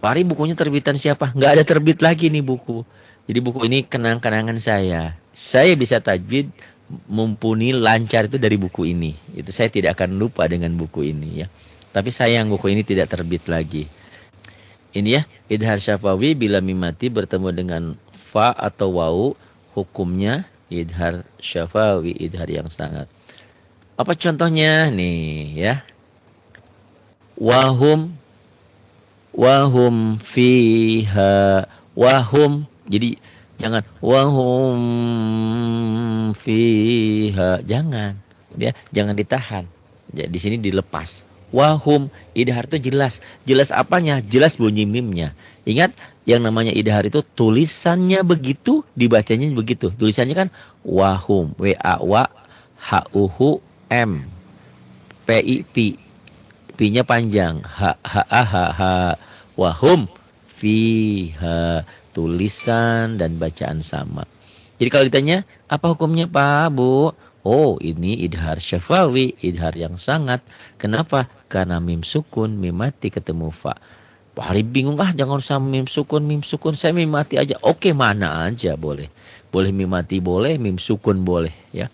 Pak Ari bukunya terbitan siapa? Nggak ada terbit lagi nih buku. Jadi buku ini kenang-kenangan saya. Saya bisa tajwid mumpuni lancar itu dari buku ini. Itu saya tidak akan lupa dengan buku ini ya. Tapi sayang buku ini tidak terbit lagi. Ini ya, idhar syafawi bila mim mati bertemu dengan fa atau waw hukumnya idhar syafawi, idhar yang sangat. Apa contohnya nih ya? Wahum fiha wahum. Jadi jangan wahum fiha, jangan. Ya, jangan ditahan. Ya, di sini dilepas. Wahum, idhar itu jelas. Jelas apanya? Jelas bunyi mimnya. Ingat, yang namanya idhar itu tulisannya begitu, dibacanya begitu. Tulisannya kan wahum, W-A-W, H-U-H, M, P-I-P. P-nya panjang. H-H-A-H-H. Wahum, fiha. Tulisan dan bacaan sama. Jadi kalau ditanya, apa hukumnya Pak, Bu? Oh, ini idhar syafawi, idhar yang sangat. Kenapa? Karena mim sukun, mim mati ketemu fa. Pak Hari bingung, jangan usah mim sukun, saya mim mati aja. Oke, mana aja boleh. Boleh mim mati boleh, mim sukun boleh, ya.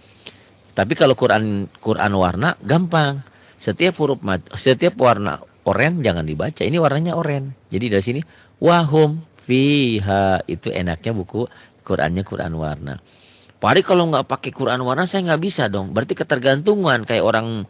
Tapi kalau Quran warna gampang. Setiap huruf setiap warna oren jangan dibaca. Ini warnanya oren. Jadi dari sini wahum fiha, itu enaknya buku Qurannya Quran warna. Pak Ari kalau nggak pakai Quran warna saya nggak bisa dong. Berarti ketergantungan kayak orang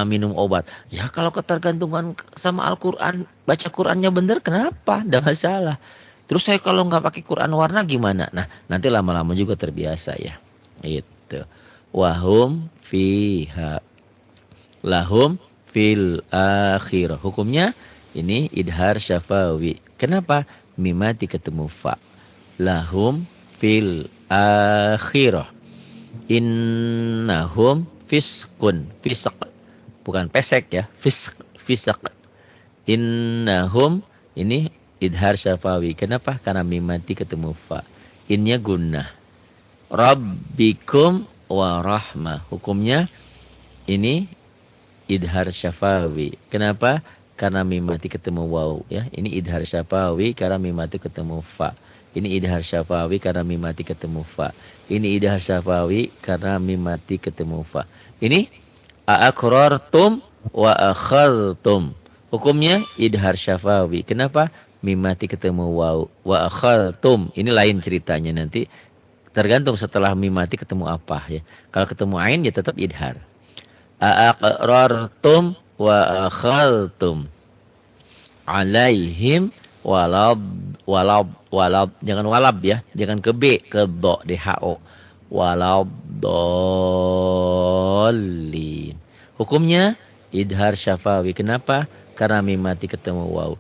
minum obat. Ya kalau ketergantungan sama Al-Quran, baca Qurannya bener, kenapa? Nggak masalah. Terus saya kalau nggak pakai Quran warna gimana? Nah, nanti lama-lama juga terbiasa ya. Itu. Wahum fiha. Lahum fil akhirah. Hukumnya ini idhar syafawi. Kenapa? Mimati ketemu fa. Lahum fil akhirah. Innahum fiskun. Fisak. Bukan pesek ya. Fisak. Innahum ini idhar syafawi. Kenapa? Karena mimati ketemu fa. Innya gunnah. Rabbikum wa rahmah. Hukumnya ini idhar syafawi. Kenapa? Karena mimati ketemu waw ya. Ini idhar syafawi karena mimati ketemu fa. Ini idhar syafawi karena mimati ketemu fa. Ini idhar syafawi karena mimati ketemu fa. Ini aqrartum wa akhadtum. Hukumnya idhar syafawi. Kenapa? Mimati ketemu waw wa akhadtum. Ini lain ceritanya nanti. Tergantung setelah mimati ketemu apa ya. Kalau ketemu ain ya tetap idhar. Aqrartum wa akhadtum alaihim walab jangan walab ya, jangan ke b, ke do, dho, walab dolin. Hukumnya idhar syafawi. Kenapa? Karena mimati ketemu waw.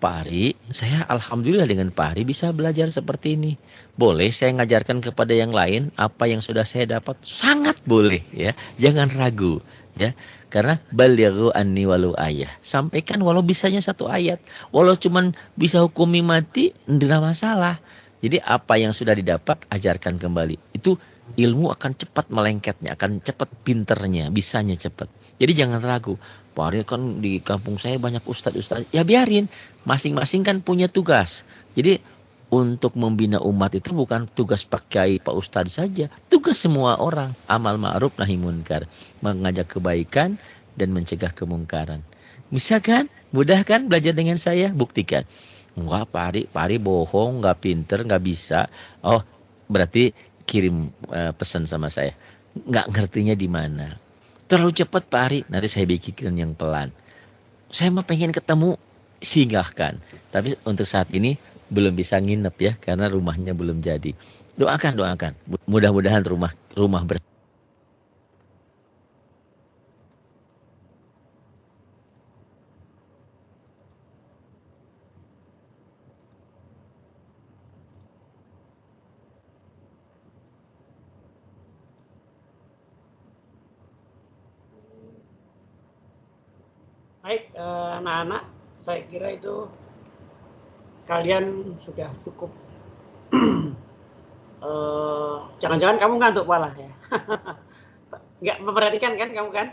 Pak Ari, saya alhamdulillah dengan Pak Ari bisa belajar seperti ini. Boleh saya ngajarkan kepada yang lain apa yang sudah saya dapat? Sangat boleh ya. Jangan ragu ya. Karena balighu anni walau ayah. Sampaikan walau bisanya satu ayat. Walau cuman bisa hukumi mati, tidak masalah. Jadi apa yang sudah didapat ajarkan kembali. Itu ilmu akan cepat melengketnya, akan cepat pinternya, bisanya cepat. Jadi jangan ragu. Pak Ari kan di kampung saya banyak ustadz. Ya biarin, masing-masing kan punya tugas. Jadi untuk membina umat itu bukan tugas pakai Pak Ustadz saja. Tugas semua orang. Amal ma'ruf nahi munkar. Mengajak kebaikan dan mencegah kemungkaran. Bisa kan? Mudah kan belajar dengan saya? Buktikan. Enggak, Pak Ari bohong, enggak pinter, enggak bisa. Oh, berarti kirim pesan sama saya. Enggak ngertinya di mana. Terlalu cepat Pak Ari, nanti saya bikin yang pelan. Saya mah pengen ketemu, singgahkan. Tapi untuk saat ini belum bisa nginep ya, karena rumahnya belum jadi. Doakan. Mudah-mudahan rumah Baik, anak-anak, saya kira itu kalian sudah cukup. Jangan-jangan kamu ngantuk malah ya. Nggak memperhatikan kan kamu kan?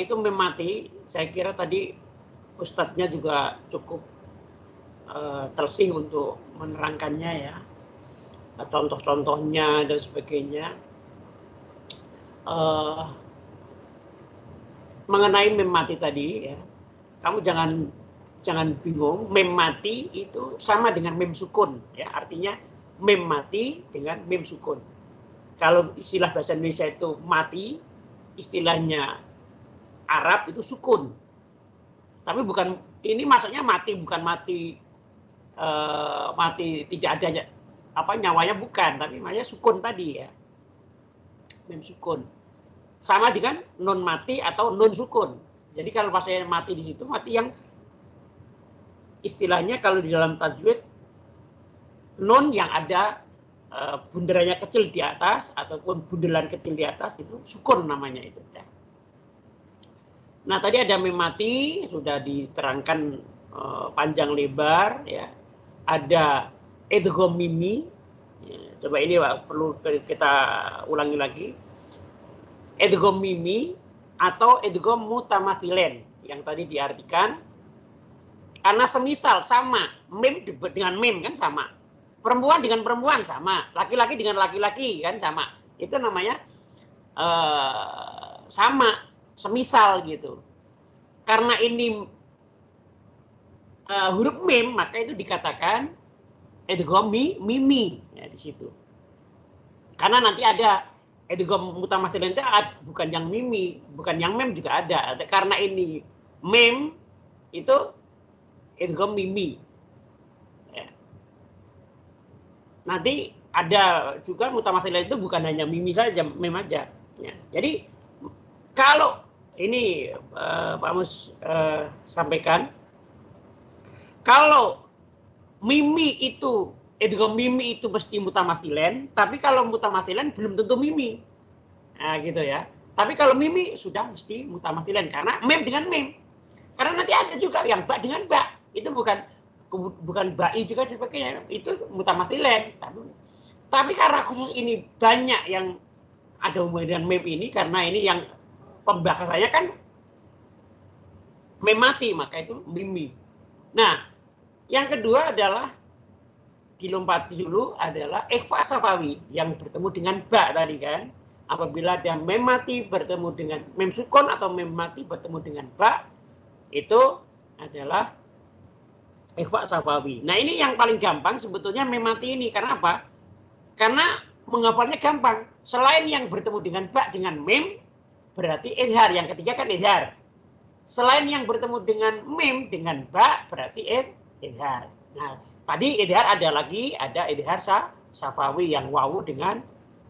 Itu memati. Saya kira tadi ustadznya juga cukup tersih untuk menerangkannya ya. Contoh-contohnya dan sebagainya. Mengenai mem mati tadi ya, kamu jangan bingung. Mem mati itu sama dengan mem sukun ya, artinya mem mati dengan mem sukun. Kalau istilah bahasa Indonesia itu mati, istilahnya Arab itu sukun. Tapi bukan, ini maksudnya mati bukan mati mati tidak ada nyawanya, bukan, tapi namanya sukun tadi ya. mem sukun. Sama dengan nun mati atau nun sukun. Jadi kalau pas saya mati di situ, mati yang istilahnya kalau di dalam tajwid nun yang ada bunderannya kecil di atas ataupun bundelan kecil di atas itu sukun namanya itu. Ya. Nah tadi ada mem mati sudah diterangkan panjang lebar ya. Ada idgham mimi. Ya, coba ini Pak, perlu kita ulangi lagi. Idgham mimi atau idgham mutamathilen yang tadi diartikan karena semisal sama mem dengan mem kan sama. Perempuan dengan perempuan sama, laki-laki dengan laki-laki kan sama. Itu namanya sama, semisal gitu. Karena ini huruf mim, maka itu dikatakan idgham mimi ya, di situ. Karena nanti ada idgham mutamathilan itu bukan yang mimi, bukan yang mem juga ada. Karena ini mem itu idgham mimi. Nanti ada juga mutamathilah itu bukan hanya mimi saja, mem aja. Ya. Jadi kalau ini Pak Mus sampaikan, kalau mimi itu idgham mimi itu mesti mutamathilan, tapi kalau mutamathilan belum tentu mimi. Nah, gitu ya. Tapi kalau mimi sudah mesti mutamathilan karena mem dengan mem. Karena nanti ada juga yang ba dengan ba. Itu bukan ba'i juga sebagainya, itu mutamathilan. Tapi karena khusus ini banyak yang ada hubungan dengan mem ini, karena ini yang pembahasannya kan mem mati, maka itu mimi. Nah, yang kedua adalah dilompati dulu adalah ikhfa safawi yang bertemu dengan ba tadi kan. Apabila ada mem mati bertemu dengan mem sukun atau mem mati bertemu dengan ba, itu adalah ikhfa safawi. Nah ini yang paling gampang sebetulnya mem mati ini. Karena apa? Karena menghafalnya gampang. Selain yang bertemu dengan ba dengan mem, berarti idhar. Yang ketiga kan idhar. Selain yang bertemu dengan mem dengan ba, berarti idhar. Nah tadi idhar ada lagi, ada idhar safawi yang wawu dengan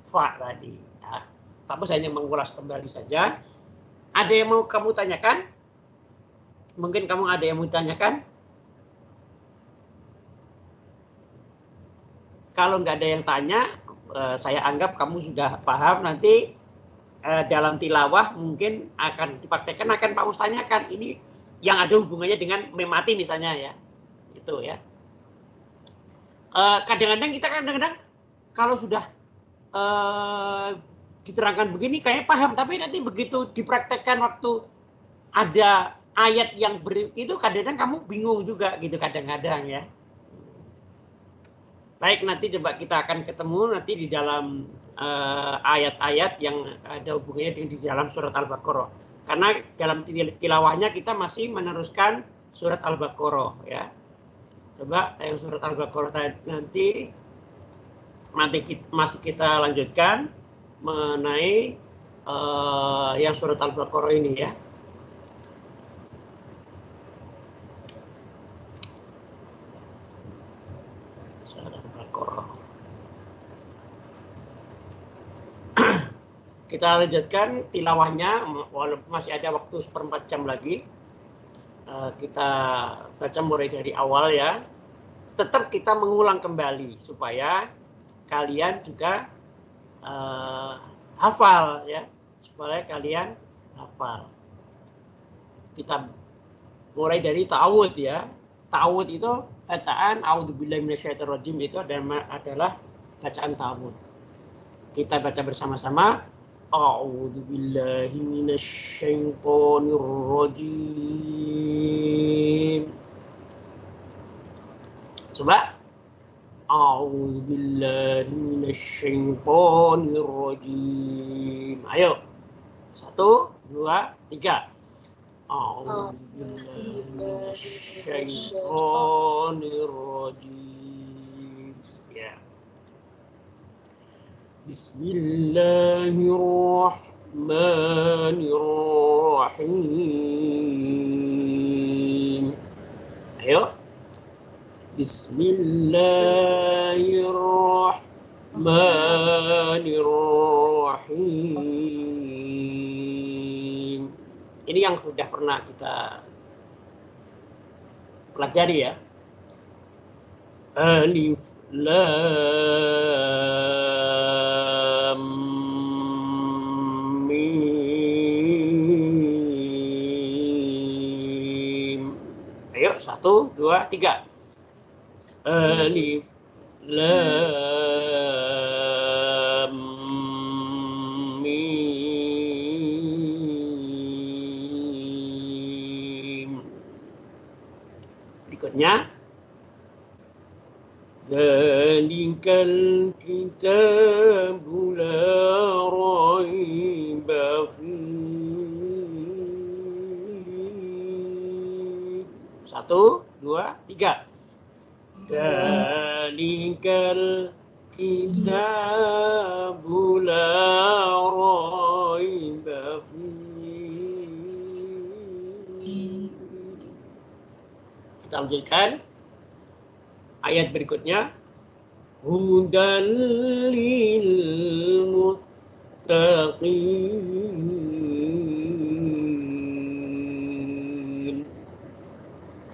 fa tadi. Nah, Pak Bos hanya mengulas kembali saja. Ada yang mau kamu tanyakan? Mungkin kamu ada yang mau tanyakan? Kalau nggak ada yang tanya, saya anggap kamu sudah paham. Nanti dalam tilawah mungkin akan dipraktekkan, akan Pak Mus tanyakan. Ini yang ada hubungannya dengan mem mati misalnya ya. Itu ya. Kadang-kadang kita kalau sudah diterangkan begini kayaknya paham. Tapi nanti begitu dipraktekkan waktu ada ayat yang itu kadang-kadang kamu bingung juga gitu kadang-kadang ya. Baik, nanti coba kita akan ketemu nanti di dalam ayat-ayat yang ada hubungannya dengan di dalam surat Al-Baqarah. Karena dalam tilawahnya kita masih meneruskan surat Al-Baqarah ya. Coba yang surat Al-Baqarah nanti masih kita lanjutkan mengenai yang surat Al-Baqarah ini ya. Kita lanjutkan tilawahnya, walaupun masih ada waktu 1/4 jam lagi. Kita baca mulai dari awal ya. Tetap kita mengulang kembali supaya kalian juga hafal ya. Supaya kalian hafal. Kita mulai dari ta'awud ya. Ta'awud itu bacaan a'udzubillahi minasyaitonirrajim itu adalah bacaan ta'awud. Kita baca bersama-sama. A'udzubillahi minasyaitonirrajim. Coba. A'udzubillahi minasyaitonirrajim. Ayo. 1, 2, 3. A'udzubillahi minasyaitonirrajim. Ya. Bismillahirrahmanirrahim. Ayo. Bismillahirrahmanirrahim. Rahim. Ini yang sudah pernah kita pelajari ya. Alif Lam Mim. Ayo, 1, 2, 3. Alif Lam Mim. Berikutnya, Zalikal kitabu la raiba fihi. 1, 2, 3. Zalikal kitabu la raiba fihi. Kita lanjutkan ayat berikutnya. Hudan lil muttaqin.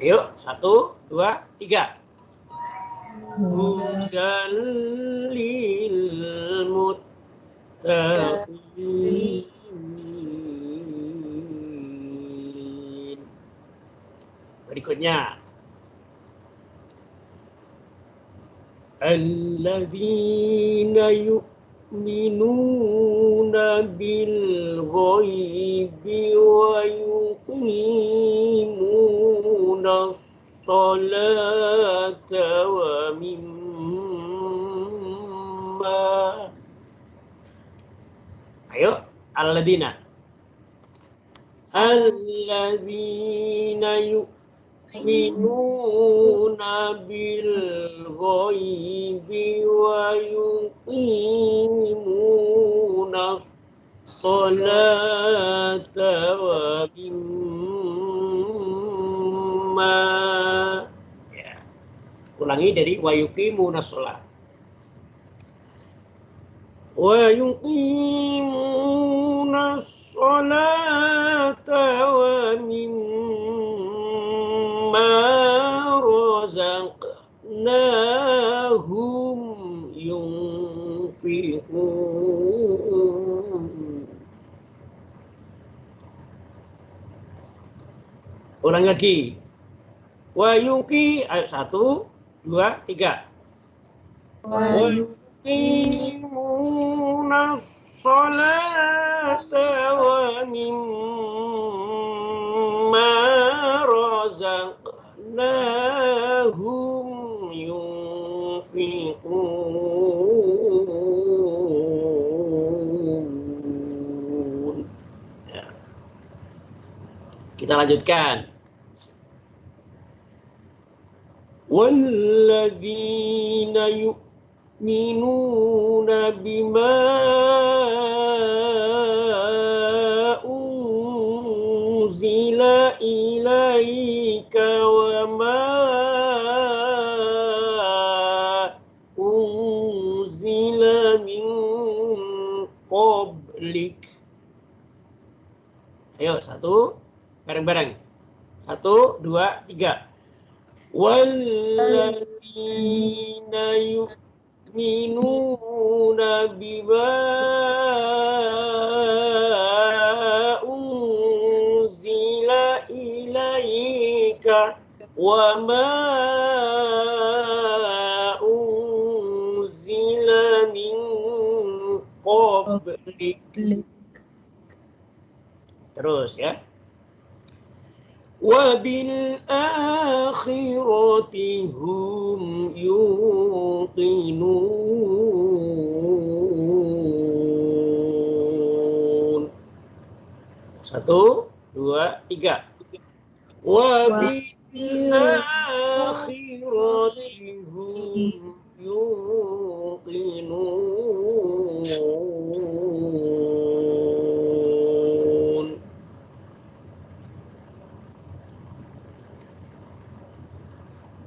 Ayo, 1, 2, 3. Hudan lil muttaqin. Berikutnya, alladzina yu'minuna bil ghaibi wa yuqimuna sholata wa mimma. Ayo, alladzina yu'minuna bil ghaibi wa yuqimuna sholata wa mimma. Ya. Ulangi dari wa yuqimuna sholat. Wa yuqimuna sholata wa mimma razaqnahum yunfiqun. Ulang lagi. Wa yuqi, ayat 1, 2, 3. Wa yuqimuna sholata wa mimma razaqnahum yunfiqun. Ya. Kita lanjutkan. Walladzina yu'minuna bima unzila ilaika wa ma unzila min qablik. Ayo, 1, bareng-bareng. 1, 2, 3. Walladzina yu'minuna bima unzila ilaika wa ma unzila min qablik. Terus ya. Wa bil akhirati hum yuqinun. 1, 2, 3. Wa bil akhirati hum yuqinun.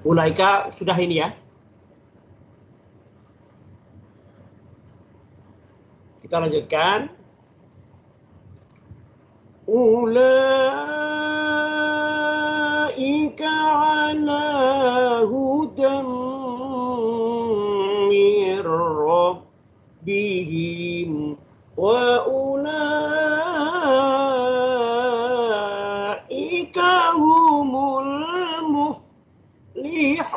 Ulaika sudah ini ya. Kita lanjutkan. Ulaika ala hudam mir rabbihim wa ulaika humul muflihun.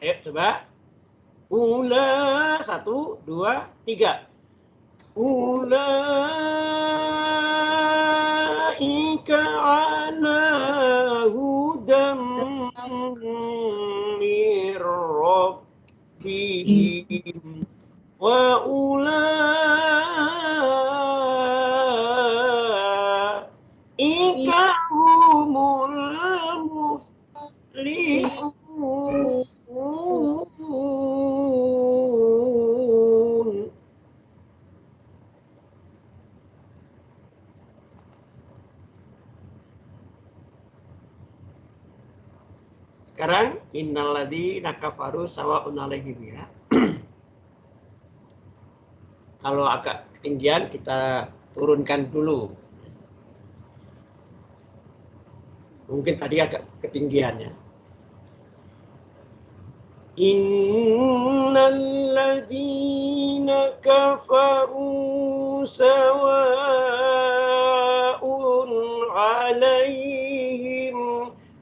Ayo coba. Ula 1, 2, 3. Ulaika ala hudam mir rabbihim wa ulaika humul muflihun. Sekarang innalladzina kafaru sawa'un 'alaihim ya. Kalau agak ketinggian kita turunkan dulu. Mungkin tadi agak ketinggian ya. Innalladzina kafaru sawa'un 'alaihim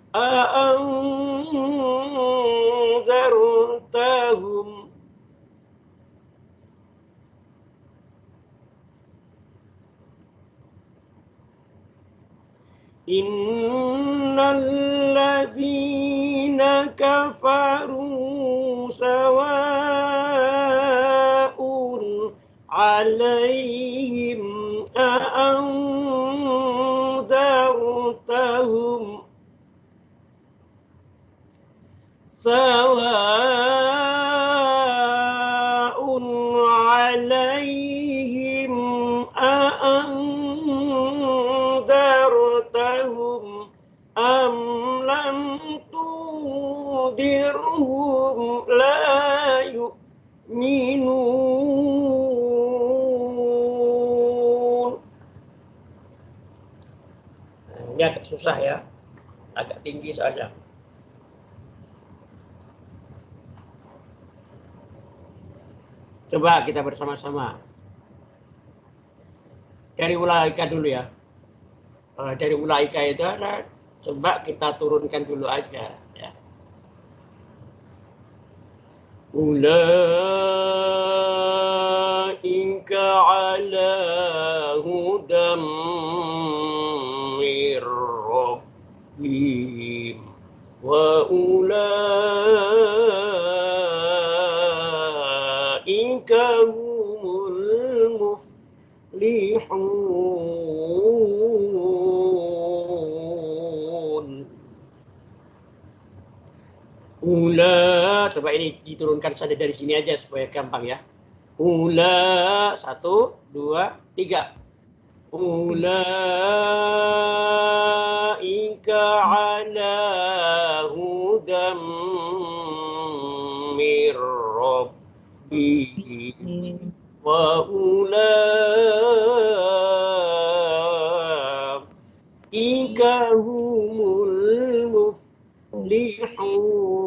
a'anzartahum innalladzina kafaru sawa'un 'alaihim a'anzartahum sawa'un 'alaihim a'anzartahum am lam tundirhum la yu'minun. Ini agak susah ya, agak tinggi soalnya. Coba kita bersama-sama. Dari ulaika dulu ya. Dari ulaika itu ada, coba kita turunkan dulu aja ya. Ulaika ala hudam mir rabbihim wa ulaika humul muflihun. Ula, coba ini diturunkan saja dari sini aja supaya gampang ya. Ula 1, 2, 3. Ulaika ala hudam mir rabbihim wa ulaika humul muflihun.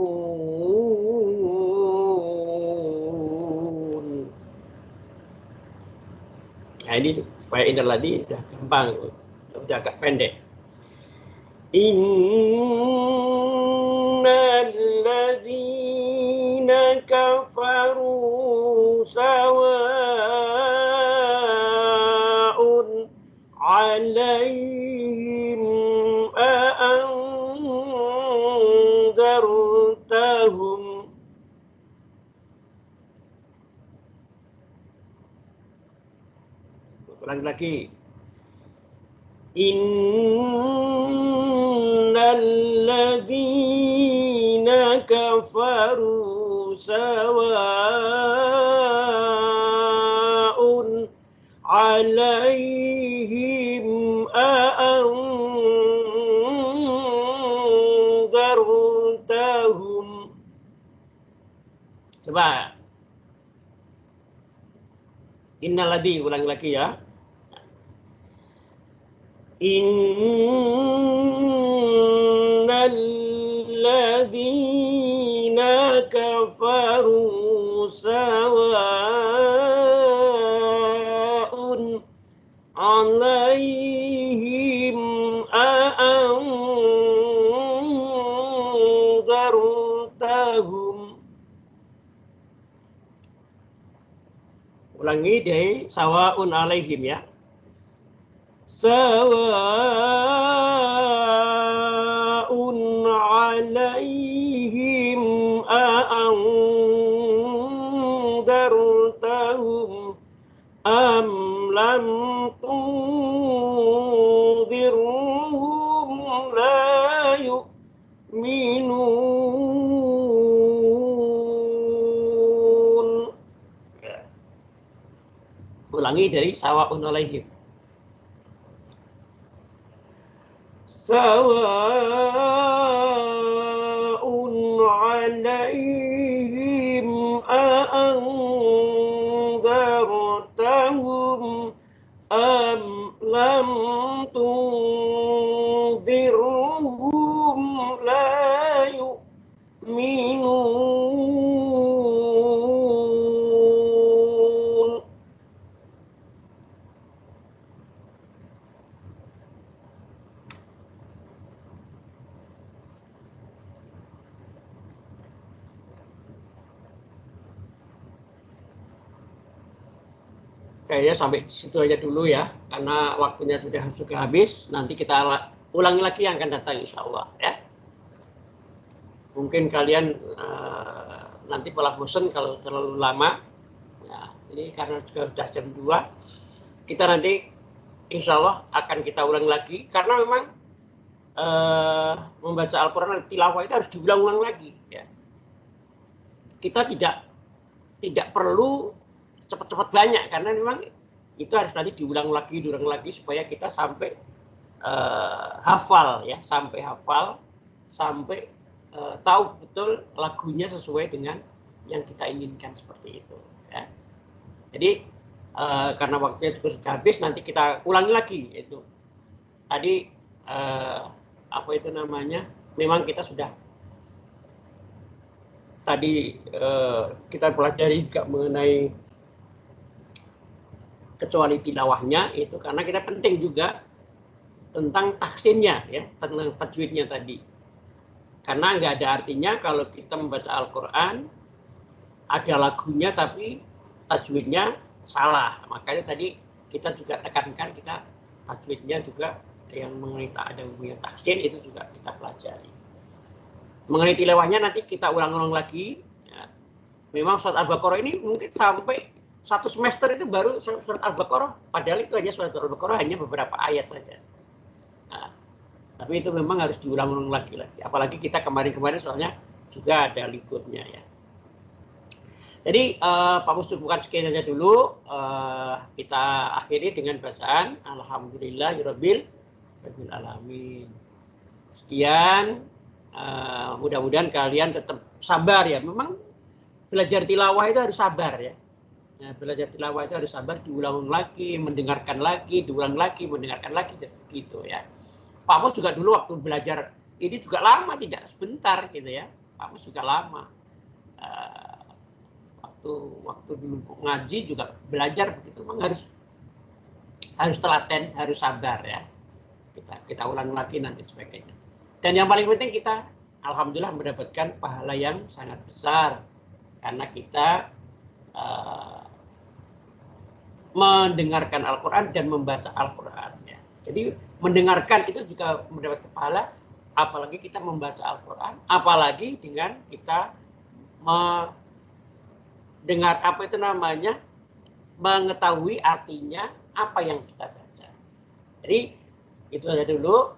Nah ini supaya innalladzina udah gampang, udah agak pendek. Innalladzina kafaru sawa'un 'alaihim a'anzartahum ulang lagi. Innalladzina kafaru sawa'un 'alaihim a'anzartahum Coba. Innalladzi, ulangi lagi ya. Innalladzina kafaru sawa'un alaihim a'anzartahum. Ulangi deh, sawa'un alaihim ya. Sawa'un alaihim a'anzartahum am lam tunzirhum la yu'minun. Ulangi dari sawa'un alaihim. Sawa'un alaihim a'anzartahum am lam tunzirhum la yu'minun. Kayaknya sampai di situ aja dulu ya, karena waktunya sudah habis. Nanti kita ulangi lagi yang akan datang insya Allah ya. Mungkin kalian nanti malah bosan kalau terlalu lama. Ya, ini karena juga sudah jam 2. Kita nanti insya Allah akan kita ulang lagi, karena memang membaca Al-Quran tilawah itu harus diulang-ulang lagi ya. Kita tidak perlu cepat-cepat banyak, karena memang itu harus nanti diulang lagi supaya kita sampai hafal ya, sampai tahu betul lagunya sesuai dengan yang kita inginkan seperti itu ya. Jadi karena waktunya juga sudah habis, nanti kita ulangi lagi itu. Tadi apa itu namanya? Memang kita sudah tadi kita pelajari juga mengenai kecuali tilawahnya itu, karena kita penting juga tentang tahsinnya ya, tentang tajwidnya tadi. Karena nggak ada artinya kalau kita membaca Al-Quran ada lagunya tapi tajwidnya salah. Makanya tadi kita juga tekankan, kita tajwidnya juga yang mengenai ada hubungan tahsin itu juga kita pelajari. Mengenai tilawahnya nanti kita ulang-ulang lagi ya. Memang surat Al-Baqarah ini mungkin sampai 1 semester itu baru surat Al-Baqarah, padahal itu hanya surat Al-Baqarah hanya beberapa ayat saja. Nah, tapi itu memang harus diulang-ulang lagi. Apalagi kita kemarin-kemarin soalnya juga ada liburnya ya. Jadi Pak Mus cukupkan sekian saja dulu. Kita akhiri dengan bacaan Alhamdulillahirabbil alamin. Sekian. Mudah-mudahan kalian tetap sabar ya. Memang belajar tilawah itu harus sabar ya. Nah, belajar tilawah itu harus sabar, diulang lagi, mendengarkan lagi, diulang lagi, mendengarkan lagi, gitu ya. Pak Mus juga dulu waktu belajar ini juga lama, tidak sebentar gitu ya. Pak Mus juga lama. Waktu dulu ngaji juga belajar begitu, memang harus telaten, harus sabar ya. Kita ulang lagi nanti sebagainya. Dan yang paling penting kita alhamdulillah mendapatkan pahala yang sangat besar karena kita mendengarkan Al-Quran dan membaca Al-Quran ya. Jadi mendengarkan itu juga mendapat pahala, apalagi kita membaca Al-Quran, apalagi dengan kita mendengar apa itu namanya, mengetahui artinya apa yang kita baca. Jadi itu saja dulu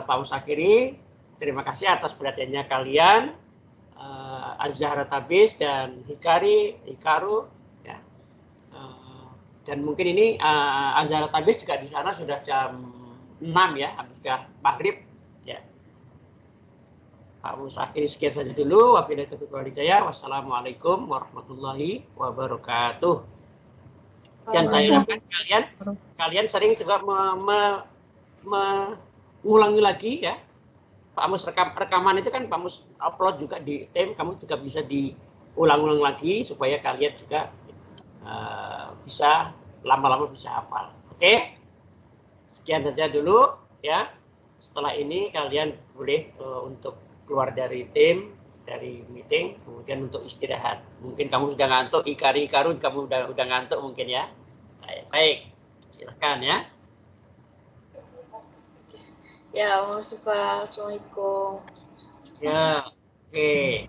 Pak Musakiri. Terima kasih atas perhatiannya kalian, Az-Zahra Tabis dan Hikaru ya. Dan mungkin ini Az-Zahra Tabis juga di sana sudah jam 6 ya, habis maghrib ya. Pak Mus akhiri sekian saja dulu. Wabillahi taufiq wal hidayah. Wassalamualaikum warahmatullahi wabarakatuh. Dan saya harapkan kalian sering juga mengulangi lagi ya. Pak Mus rekaman itu kan Pak Mus upload juga di tim, kamu juga bisa diulang-ulang lagi supaya kalian juga bisa lama-lama bisa hafal. Oke? Sekian saja dulu ya. Setelah ini kalian boleh untuk keluar dari tim, dari meeting, kemudian untuk istirahat. Mungkin kamu sudah ngantuk, Ikaru kamu udah ngantuk mungkin ya. Baik, silakan ya. Ya, makasih Pak. Assalamualaikum. Ya, oke.